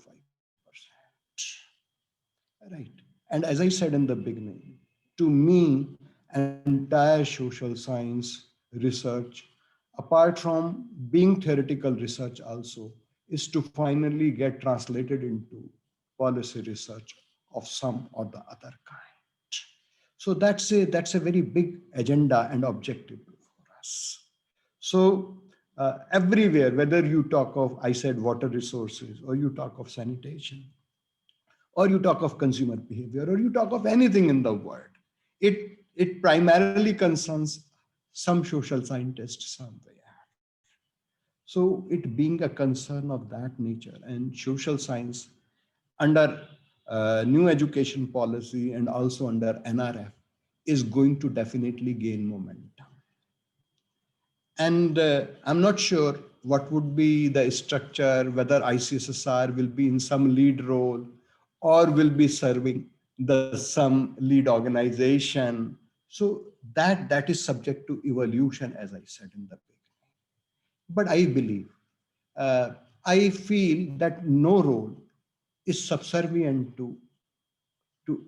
Right. And as I said in the beginning, to me, entire social science research, apart from being theoretical research also, is to finally get translated into policy research of some or the other kind. So that's a very big agenda and objective for us. So everywhere, whether you talk of, I said, water resources, or you talk of sanitation, or you talk of consumer behavior, or you talk of anything in the world, it primarily concerns some social scientists somewhere. So it being a concern of that nature, and social science under new education policy and also under NRF is going to definitely gain momentum. And I'm not sure what would be the structure, whether ICSSR will be in some lead role or will be serving the some lead organization. So that is subject to evolution, as I said in the beginning. But I believe, uh, I feel that no role is subservient to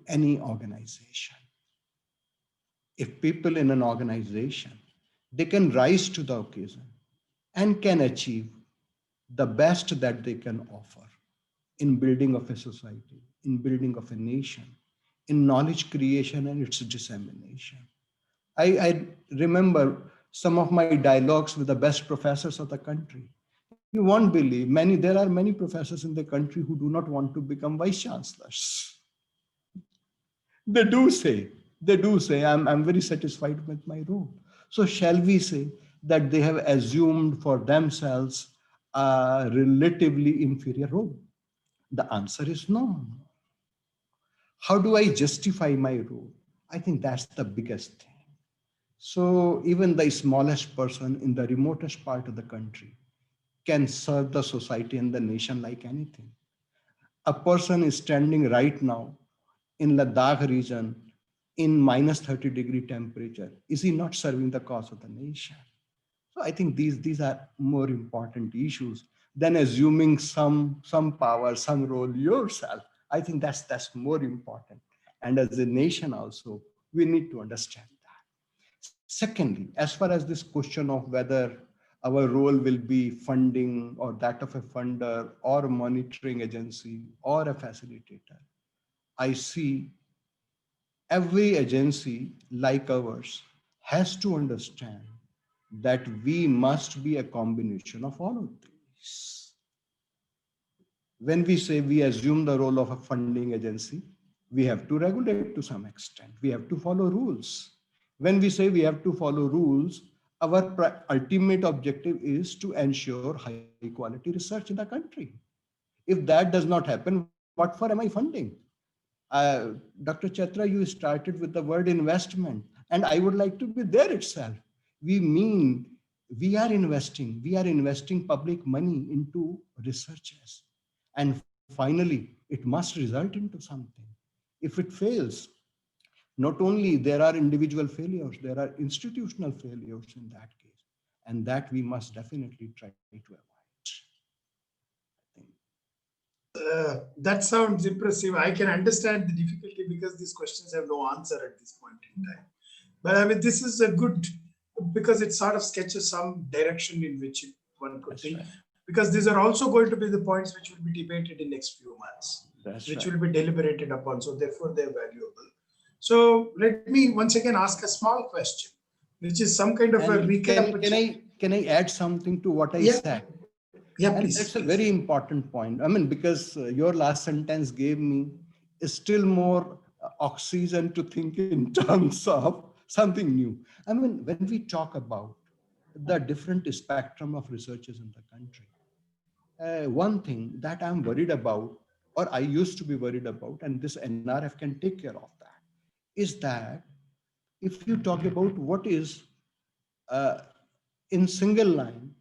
any organization. If people in an organization, they can rise to the occasion and can achieve the best that they can offer in building of a society, in building of a nation, in knowledge creation and its dissemination. I remember some of my dialogues with the best professors of the country. You won't believe, there are many professors in the country who do not want to become vice chancellors. They do say, I'm very satisfied with my role. So shall we say that they have assumed for themselves a relatively inferior role? The answer is no. How do I justify my role? I think that's the biggest thing. So even the smallest person in the remotest part of the country can serve the society and the nation like anything. A person is standing right now in Ladakh region in minus 30-degree temperature. Is he not serving the cause of the nation? So I think these are more important issues than assuming some power, some role yourself. I think that's more important. And as a nation also, we need to understand that. Secondly, as far as this question of whether our role will be funding or that of a funder or a monitoring agency or a facilitator, I see every agency like ours has to understand that we must be a combination of all of these. When we say we assume the role of a funding agency, we have to regulate to some extent. We have to follow rules. When we say we have to follow rules, our ultimate objective is to ensure high quality research in the country. If that does not happen, what for am I funding? Dr. Chatra, you started with the word investment, and I would like to be there itself. We mean we are investing public money into researchers. And finally, it must result into something. If it fails, not only there are individual failures, there are institutional failures in that case. And that we must definitely try to avoid. That sounds impressive. I can understand the difficulty because these questions have no answer at this point in time. But I mean, this is a good, because it sort of sketches some direction in which one could think. Right. Because these are also going to be the points which will be debated in next few months, which will be deliberated upon. So therefore, they're valuable. So let me once again ask a small question, which is some kind of a recap. Can I add something to what I said? Yeah, and please. That's a very important point. I mean, because your last sentence gave me still more oxygen to think in terms of something new. I mean, when we talk about the different spectrum of researchers in the country, one thing that I'm worried about, or I used to be worried about, and this NRF can take care of that, is that if you talk about what is uh, in single line,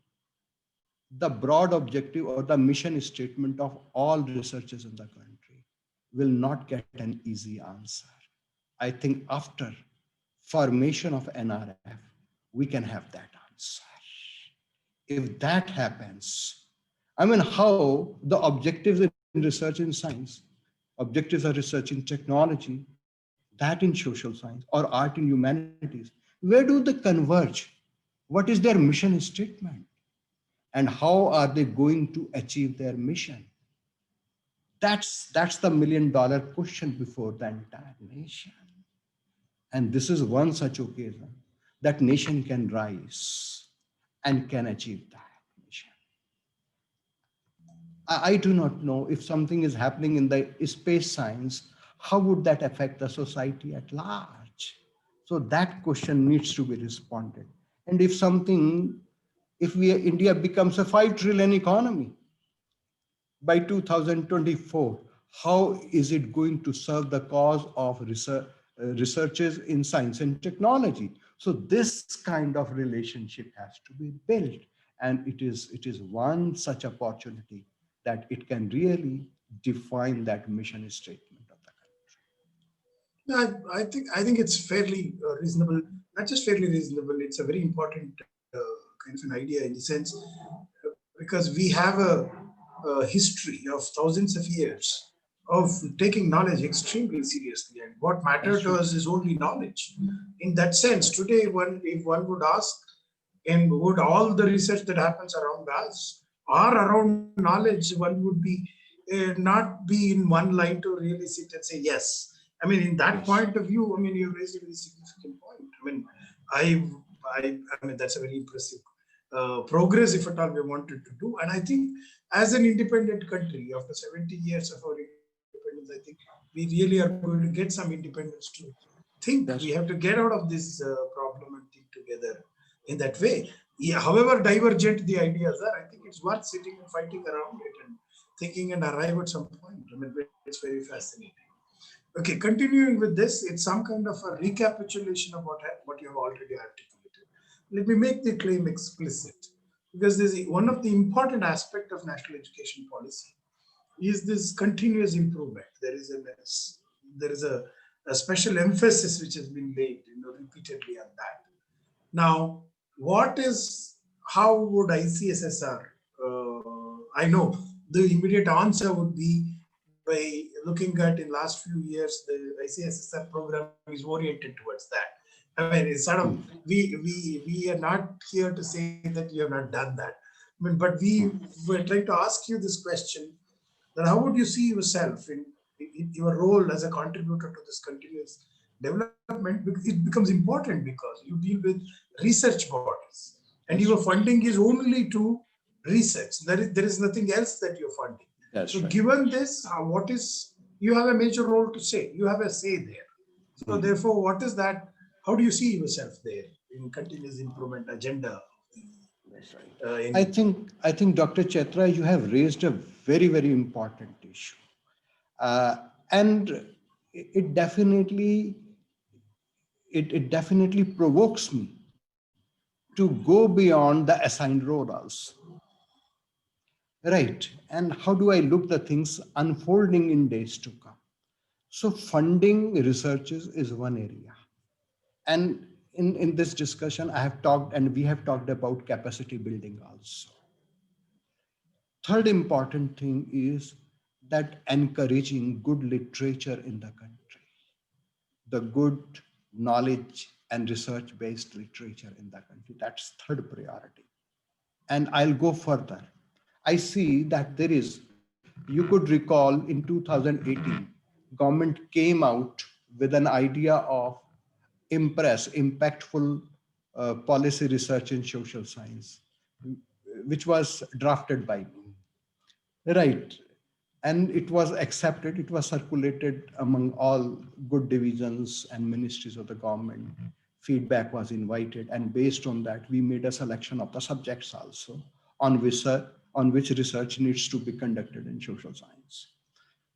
the broad objective or the mission statement of all researchers in the country will not get an easy answer. I think after formation of NRF, we can have that answer. If that happens, I mean, how the objectives in research in science, objectives are research in technology, that in social science or art in humanities, where do they converge? What is their mission statement? And how are they going to achieve their mission? That's the $1 million question before the entire nation. And this is one such occasion that nation can rise and can achieve that mission. I do not know if something is happening in the space science, how would that affect the society at large? So that question needs to be responded. And if something, if India becomes a 5 trillion economy by 2024, how is it going to serve the cause of researchers in science and technology? So this kind of relationship has to be built. And it is one such opportunity that it can really define that mission statement of the country. No, I think it's fairly reasonable. Not just fairly reasonable. It's a very important kind of an idea in the sense because we have a history of thousands of years of taking knowledge extremely seriously, and what matters to us is only knowledge. In that sense, today, if one would ask, and would all the research that happens around us or around knowledge, one would be not be in one line to really sit and say yes. I mean, in that point of view, I mean, you raised a very significant point. I mean, I mean, that's a very impressive progress, if at all we wanted to do. And I think, as an independent country, after 70 years of our independence, I think we really are going to get some independence to think. That's We have to get out of this problem and think together in that way. Yeah, however divergent the ideas are, I think it's worth sitting and fighting around it and thinking and arrive at some point. I mean, it's very fascinating. Okay, continuing with this, it's some kind of a recapitulation of what you have already articulated. Let me make the claim explicit because one of the important aspect of national education policy is this continuous improvement. There is a special emphasis which has been laid, repeatedly on that. Now, how would ICSSR? I know the immediate answer would be by looking at in last few years, the ICSSR program is oriented towards that. I mean, it's sort of, we are not here to say that you have not done that. I mean, but we were trying to ask you this question, that how would you see yourself in your role as a contributor to this continuous development? It becomes important because you deal with research bodies and your funding is only to research. There is nothing else that you're funding. That's So right. given this, you have a major role to say, you have a say there. So therefore, what is that? How do you see yourself there in continuous improvement agenda? That's right. I think, Dr. Chetra, you have raised a very, very important issue. And it definitely provokes me to go beyond the assigned role also. Right. And how do I look the things unfolding in days to come? So funding researches is one area. And in this discussion, I have talked and we have talked about capacity building also. Third important thing is that encouraging good literature in the country, the good knowledge and research-based literature in the country. That's third priority. And I'll go further. I see that you could recall in 2018, government came out with an idea of impactful policy research in social science, which was drafted by me. Right. And it was accepted, it was circulated among all good divisions and ministries of the government. Feedback was invited, and based on that, we made a selection of the subjects also on which research needs to be conducted in social science.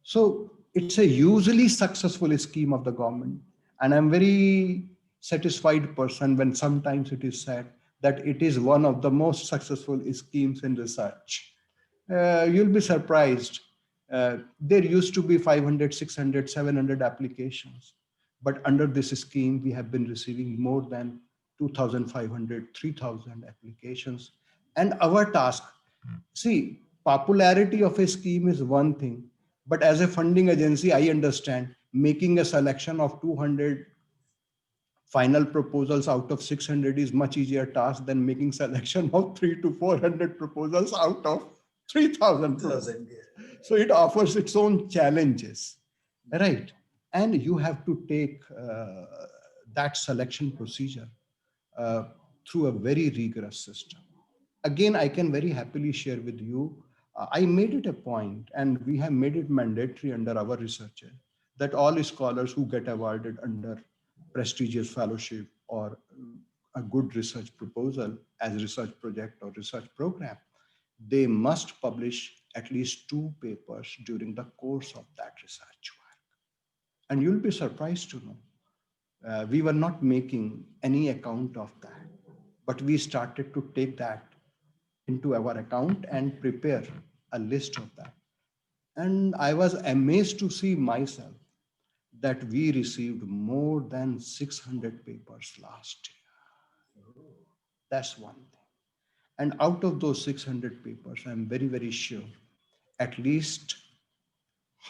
So it's a usually successful scheme of the government. And I'm very satisfied person when sometimes it is said that it is one of the most successful schemes in research. You'll be surprised. There used to be 500, 600, 700 applications. But under this scheme, we have been receiving more than 2,500, 3,000 applications. And our task, see, popularity of a scheme is one thing, but as a funding agency, I understand making a selection of 200 final proposals out of 600 is much easier task than making selection of 3 to 400 proposals out of 3,000 proposals. 1,000, yeah. So it offers its own challenges, right? And you have to take that selection procedure uh, through a very rigorous system. Again, I can very happily share with you, I made it a point, and we have made it mandatory under our researcher, that all scholars who get awarded under prestigious fellowship or a good research proposal as research project or research program, they must publish at least 2 papers during the course of that research work. And you'll be surprised to know, we were not making any account of that, but we started to take that into our account and prepare a list of that. And I was amazed to see myself that we received more than 600 papers last year. That's one thing. And out of those 600 papers, I'm very, very sure at least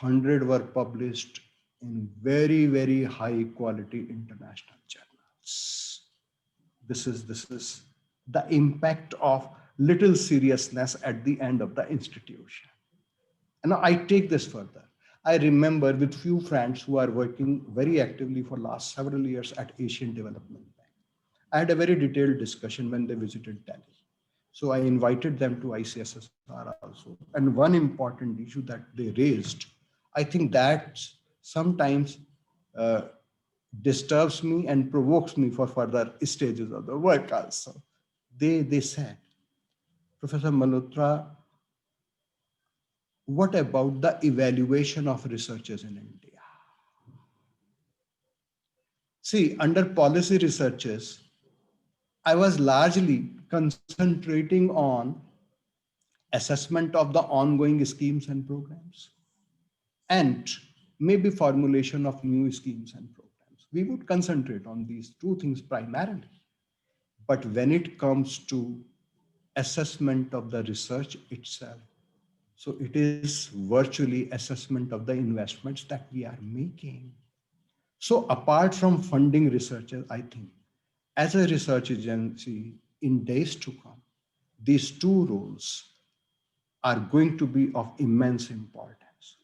100 were published in very, very high quality international journals. This is the impact of little seriousness at the end of the institution. And I take this further. I remember with few friends who are working very actively for last several years at Asian Development Bank. I had a very detailed discussion when they visited Delhi. So I invited them to ICSSR also. And one important issue that they raised, I think that sometimes disturbs me and provokes me for further stages of the work also. They said, Professor Malhotra, what about the evaluation of researchers in India? See, under policy researchers, I was largely concentrating on assessment of the ongoing schemes and programs and maybe formulation of new schemes and programs. We would concentrate on these 2 things primarily. But when it comes to assessment of the research itself, so it is virtually assessment of the investments that we are making. So apart from funding researchers, I think as a research agency in days to come, these 2 roles are going to be of immense importance.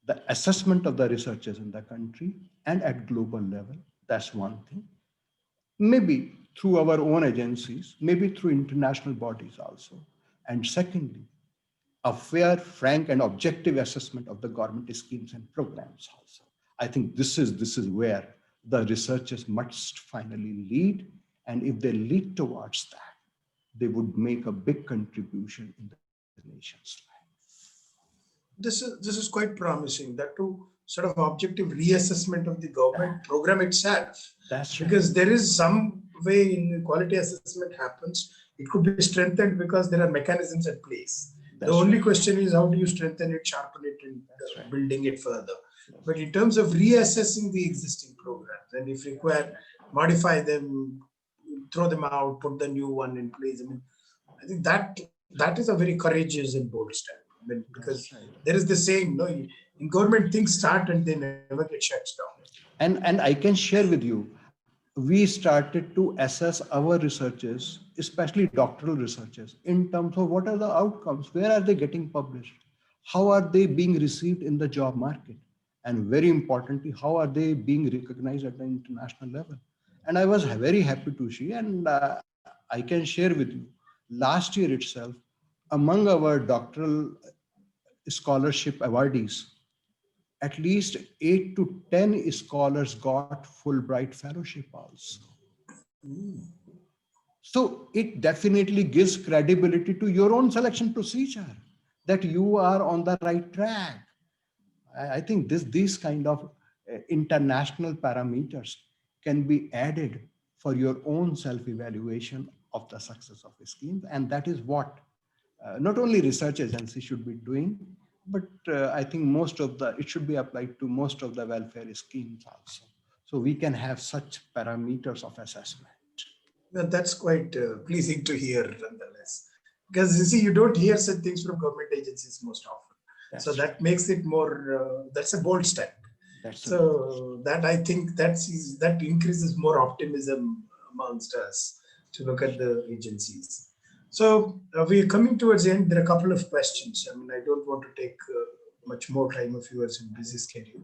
The assessment of the researchers in the country and at global level, that's one thing. Maybe through our own agencies, maybe through international bodies also. And secondly, a fair, frank, and objective assessment of the government schemes and programs also. I think this is where the researchers must finally lead. And if they lead towards that, they would make a big contribution in the nation's life. This is quite promising, that to sort of objective reassessment of the government program itself. That's because right. there is some way in quality assessment happens, it could be strengthened because there are mechanisms at place. That's the only right. question is how do you strengthen it, sharpen it, and Right. building it further. But in terms of reassessing the existing programs, and if required, modify them, throw them out, put the new one in place. I think that is a very courageous and bold step. Because right. there is the saying, no, in government things start and they never get shut down. And I can share with you, we started to assess our researchers, especially doctoral researchers, in terms of what are the outcomes, where are they getting published, how are they being received in the job market, and very importantly, how are they being recognized at the international level. And I was very happy to see, and I can share with you, last year itself, among our doctoral scholarship awardees, at least 8 to 10 scholars got Fulbright fellowship also. So it definitely gives credibility to your own selection procedure that you are on the right track. I think these kind of international parameters can be added for your own self-evaluation of the success of schemes. And that is what not only research agencies should be doing, but I think it should be applied to most of the welfare schemes also. So we can have such parameters of assessment. Well, that's quite pleasing to hear, nonetheless. Because you see, you don't hear such things from government agencies most often. So That's that makes it more, that's a bold step. That's So that I think that increases more optimism amongst us to look at the agencies. So we are coming towards the end. There are a couple of questions. I mean, I don't want to take much more time of yours in busy schedule.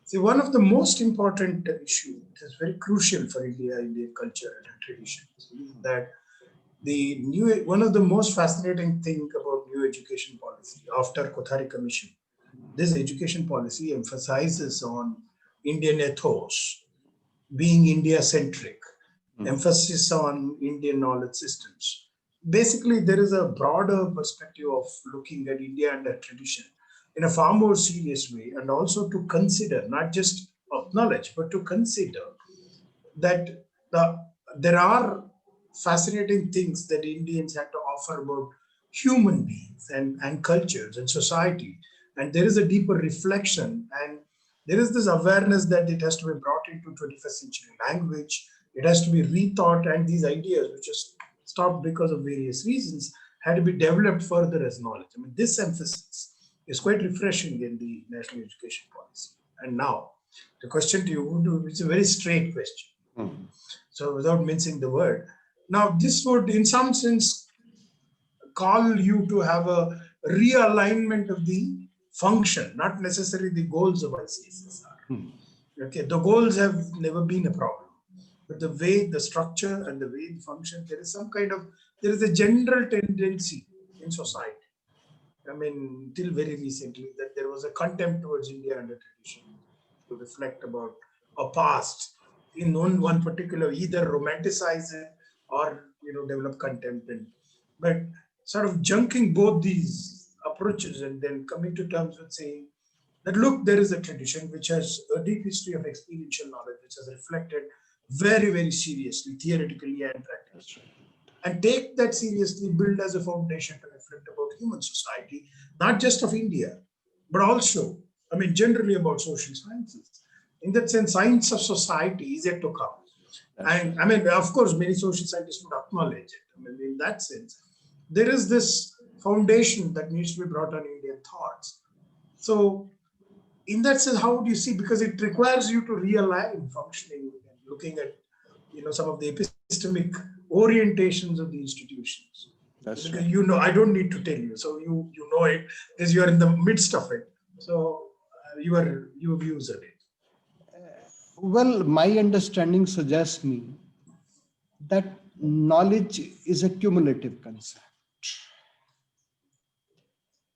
See, one of the most important issues that is very crucial for India, Indian culture and traditions, is that one of the most fascinating thing about new education policy after Kothari Commission, this education policy emphasizes on Indian ethos, being India centric, emphasis on Indian knowledge systems. Basically, there is a broader perspective of looking at India and a tradition in a far more serious way, and also to consider, not just acknowledge, but to consider that there are fascinating things that Indians have to offer about human beings and cultures and society. And there is a deeper reflection, and there is this awareness that it has to be brought into 21st century language. It has to be rethought, and these ideas, which is stopped because of various reasons, had to be developed further as knowledge. I mean, this emphasis is quite refreshing in the national education policy. And now, the question to you, it's a very straight question. So without mincing the word, now this would in some sense call you to have a realignment of the function, not necessarily the goals of ICSSR. Okay, the goals have never been a problem, but the way, the structure and the way it functions, there is a general tendency in society. I mean, till very recently, that there was a contempt towards India and the tradition, to reflect about a past in one particular, either romanticize it or develop contempt. But sort of junking both these approaches and then coming to terms with saying that, look, there is a tradition which has a deep history of experiential knowledge, which has reflected very, very seriously, theoretically and practically. And take that seriously, build as a foundation to reflect about human society, not just of India, but also, I mean, generally about social sciences. In that sense, science of society is yet to come. And I mean, of course, many social scientists would acknowledge it. I mean, in that sense, there is this foundation that needs to be brought on Indian thoughts. So, in that sense, how do you see? Because it requires you to realign functioning and looking at, some of the epistemic orientations of the institutions. That's Because right. I don't need to tell you. So you know it because you are in the midst of it. So your views on it. Well, my understanding suggests me that knowledge is a cumulative concept.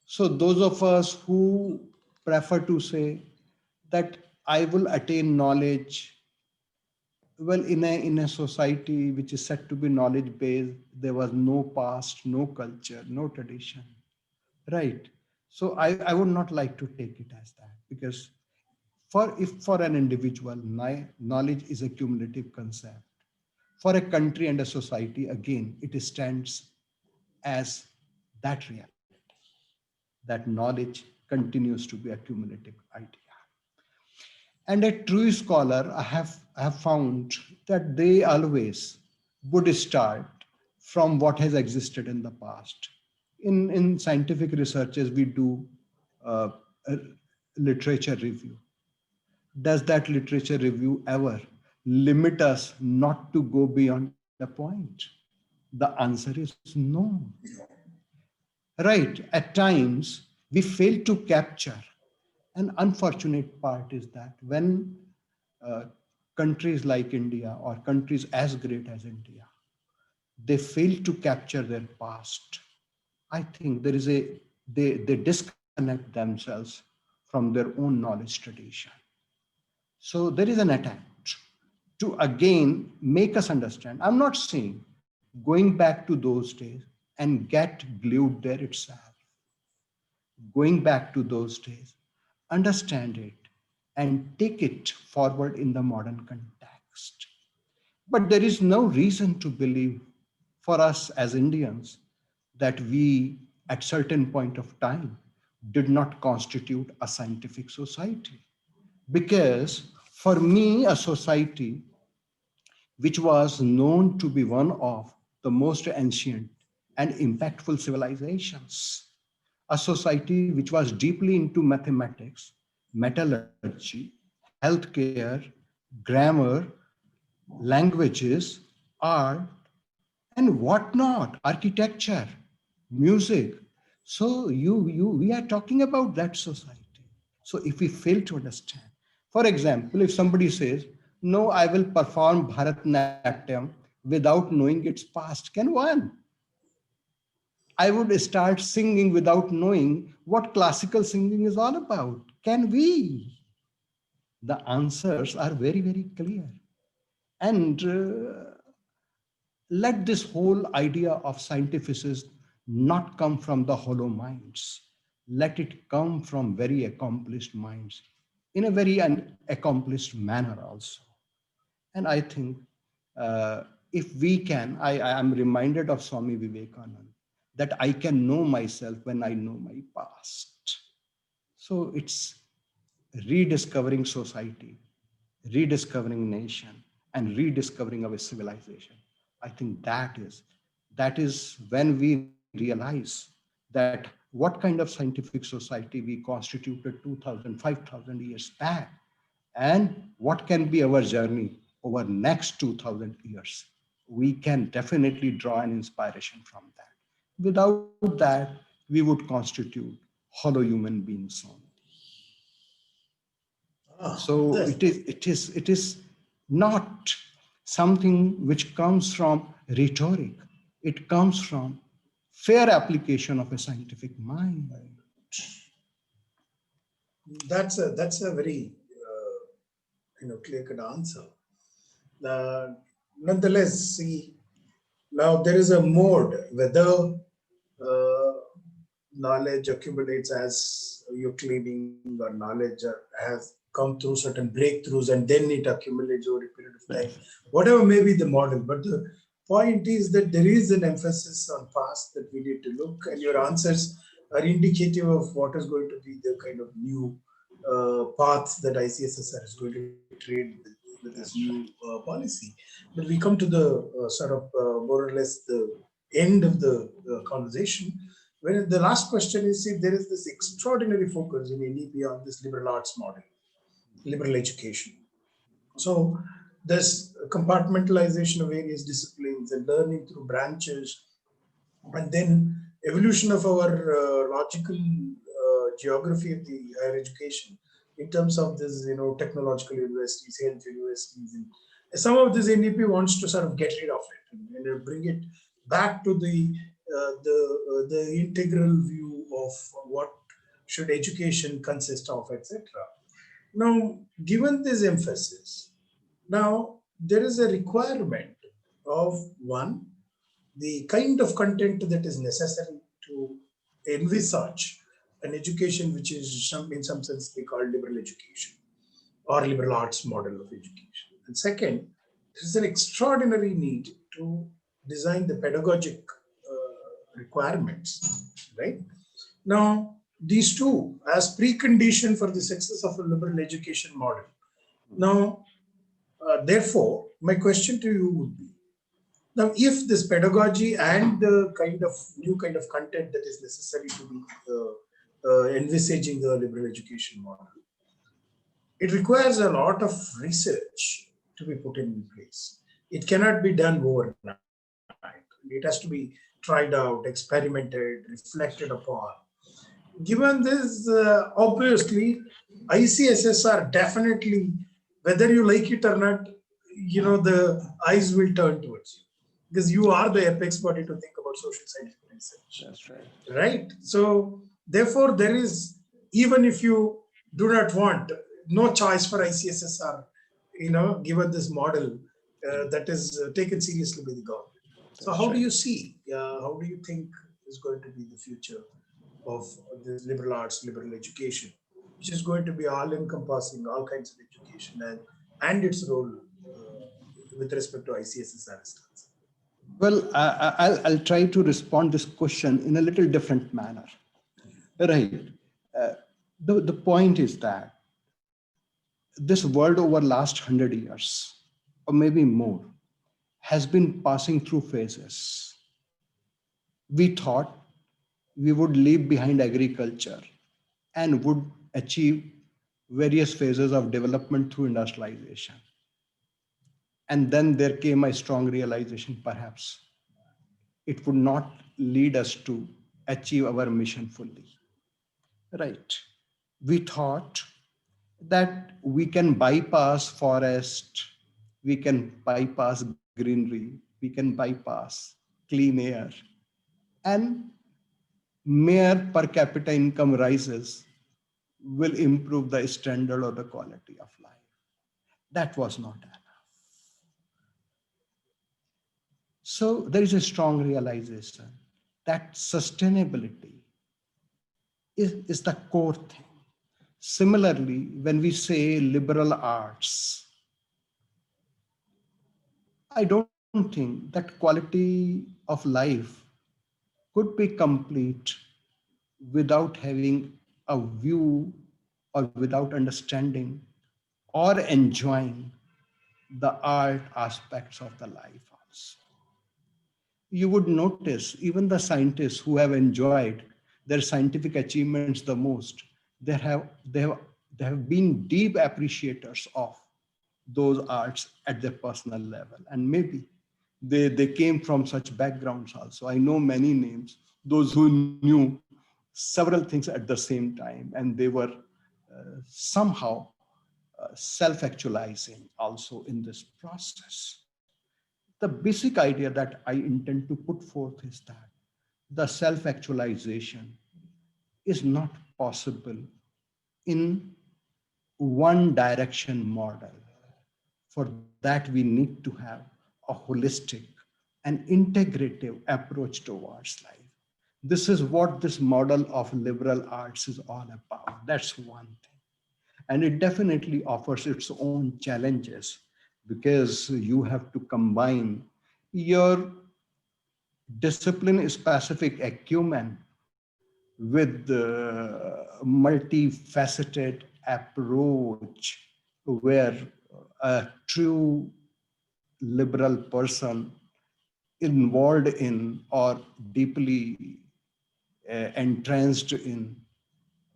So those of us who prefer to say that I will attain knowledge, well, in a society which is said to be knowledge based, there was no past, no culture, no tradition, right? So I would not like to take it as that, because for an individual, knowledge is a cumulative concept. For a country and a society, again, it stands as that reality, that knowledge continues to be a cumulative idea. And a true scholar, I have found that they always would start from what has existed in the past. In scientific researches, we do a literature review. Does that literature review ever limit us not to go beyond a point? The answer is no. Right. At times, we fail to capture. An unfortunate part is that when uh, countries like India or countries as great as India, they fail to capture their past, I think they disconnect themselves from their own knowledge tradition. So there is an attempt to again make us understand. I'm not saying going back to those days and get glued there itself. Going back to those days, understand it, and take it forward in the modern context. But there is no reason to believe for us as Indians that we, at certain point of time, did not constitute a scientific society. Because for me, a society which was known to be one of the most ancient and impactful civilizations, a society which was deeply into mathematics, metallurgy, healthcare, grammar, languages, art, and whatnot, architecture, music. So we are talking about that society. So if we fail to understand, for example, if somebody says, no, I will perform Bharatanatyam without knowing its past, can one? I would start singing without knowing what classical singing is all about. Can we? The answers are very, very clear. And let this whole idea of scientificism not come from the hollow minds. Let it come from very accomplished minds in a very accomplished manner also. And I think if we can, I am reminded of Swami Vivekananda that I can know myself when I know my past. So it's rediscovering society, rediscovering nation, and rediscovering our civilization. I think that is when we realize that what kind of scientific society we constituted 2000, 5000 years back, and what can be our journey over next 2000 years. We can definitely draw an inspiration from that. Without that, we would constitute hollow human beings only. Ah, So yes. it is not something which comes from rhetoric. It comes from fair application of a scientific mind. That's a very clear-cut answer. Uh, Nonetheless, see, now there is a mode whether knowledge accumulates as you're claiming, or knowledge has come through certain breakthroughs and then it accumulates over a period of time, whatever may be the model. But the point is that there is an emphasis on past that we need to look, and your answers are indicative of what is going to be the kind of new path that ICSSR is going to trade with this That's new right. policy. But we come to the sort of more or less the end of the conversation. Well, the last question is, see, there is this extraordinary focus in NEP on this liberal arts model, liberal education. So this compartmentalization of various disciplines and learning through branches, and then evolution of our logical geography of the higher education in terms of this, technological universities, health universities, and some of this NEP wants to sort of get rid of it and bring it back to the integral view of what should education consist of, etc. Now, given this emphasis, now there is a requirement of one, the kind of content that is necessary to envisage an education which is in some sense they call liberal education or liberal arts model of education. And second, there is an extraordinary need to design the pedagogic requirements, right? Now, these two as precondition for the success of a liberal education model. Now, therefore, my question to you would be, now, if this pedagogy and the kind of new kind of content that is necessary to be envisaging a liberal education model, it requires a lot of research to be put in place. It cannot be done overnight. It has to be tried out, experimented, reflected upon. Given this, obviously, ICSSR definitely, whether you like it or not, the eyes will turn towards you because you are the apex body to think about social scientific research, That's right. right? So, therefore, there is, even if you do not want, no choice for ICSSR, given this model that is taken seriously by the government. So, That's how do right. you see, how do you think is going to be the future of this liberal arts, liberal education, which is going to be all encompassing all kinds of education and its role with respect to ICSSR is concerned? Well, I'll try to respond this question in a little different manner. Right. Uh, the point is that this world over last 100 years, or maybe more, has been passing through phases. We thought we would leave behind agriculture and would achieve various phases of development through industrialization. And then there came a strong realization perhaps it would not lead us to achieve our mission fully. Right. We thought that we can bypass forest, we can bypass greenery, we can bypass clean air, and mere per capita income rises will improve the standard or the quality of life. That was not enough. So there is a strong realization that sustainability is the core thing. Similarly, when we say liberal arts, I don't think that quality of life could be complete without having a view or without understanding or enjoying the art aspects of the life also. You would notice even the scientists who have enjoyed their scientific achievements the most, they have been deep appreciators of those arts at their personal level. And maybe they came from such backgrounds also. I know many names, those who knew several things at the same time, and they were somehow self-actualizing also in this process. The basic idea that I intend to put forth is that the self-actualization is not possible in one direction model. For that, we need to have a holistic and integrative approach towards life. This is what this model of liberal arts is all about. That's one thing. And it definitely offers its own challenges because you have to combine your discipline specific acumen with the multifaceted approach where a true liberal person involved in or deeply entranced in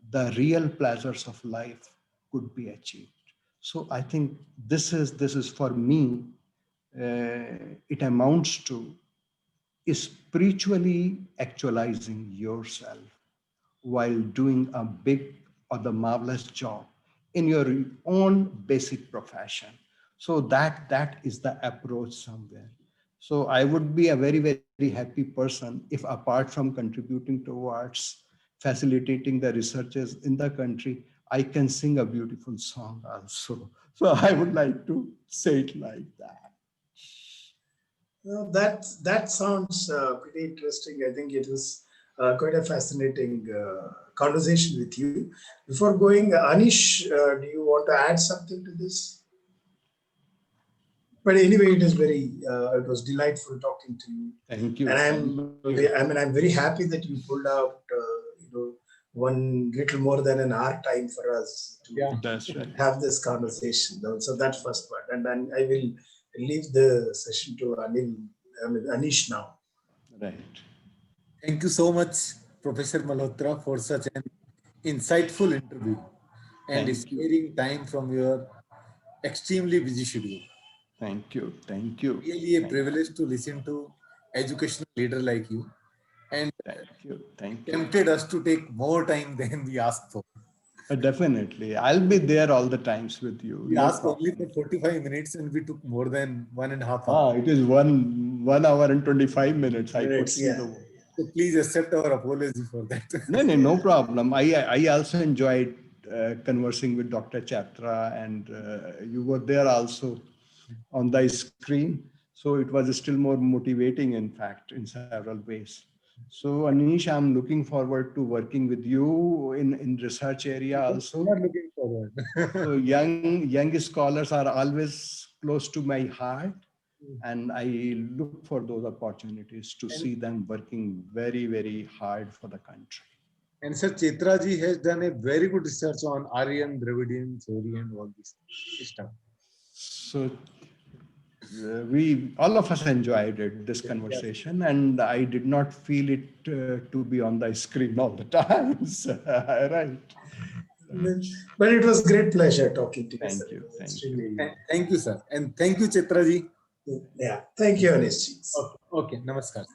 the real pleasures of life could be achieved. So I think this is for me, it amounts to spiritually actualizing yourself while doing a big or the marvelous job in your own basic profession. So that is the approach somewhere. So I would be a very happy person if, apart from contributing towards facilitating the researches in the country, I can sing a beautiful song also. So I would like to say it like that. That sounds pretty interesting. I think it was quite a fascinating conversation with you. Before going, Anish, do you want to add something to this? But anyway, it was delightful talking to you. Thank you. And Thank you. I'm very happy that you pulled out, one little more than an hour time for us to That's right. have this conversation. So that first part, and then I will leave the session to Anish now. Right. Thank you so much, Professor Malhotra, for such an insightful interview and Thank you. sparing time from your extremely busy schedule. Thank you. Thank you. Really a privilege to listen to educational leader like you, and Thank you. Thank you. tempted us to take more time than we asked for. Definitely. I'll be there all the times with you. We No asked problem. only for 45 minutes and we took more than 1.5 hours. It is one hour and 25 minutes. I could see Yeah. the. So please accept our apology for that. No problem. I also enjoyed conversing with Dr. Chatra, and you were there also on the screen. So it was still more motivating, in fact, in several ways. So Anish, I'm looking forward to working with you in research area also. Not looking forward. So young scholars are always close to my heart. And I look for those opportunities to see them working very, very hard for the country. And Sir Chetraji has done a very good research on Aryan, Dravidian theory and all this stuff. So we, all of us enjoyed it, this conversation, and I did not feel it to be on the screen all the time. So, right. But it was great pleasure talking to you. Thank sir. you, thank Extremely- Thank you, sir. And thank you, Chetraji. Yeah. Thank you, Anish ji. Okay, namaskar.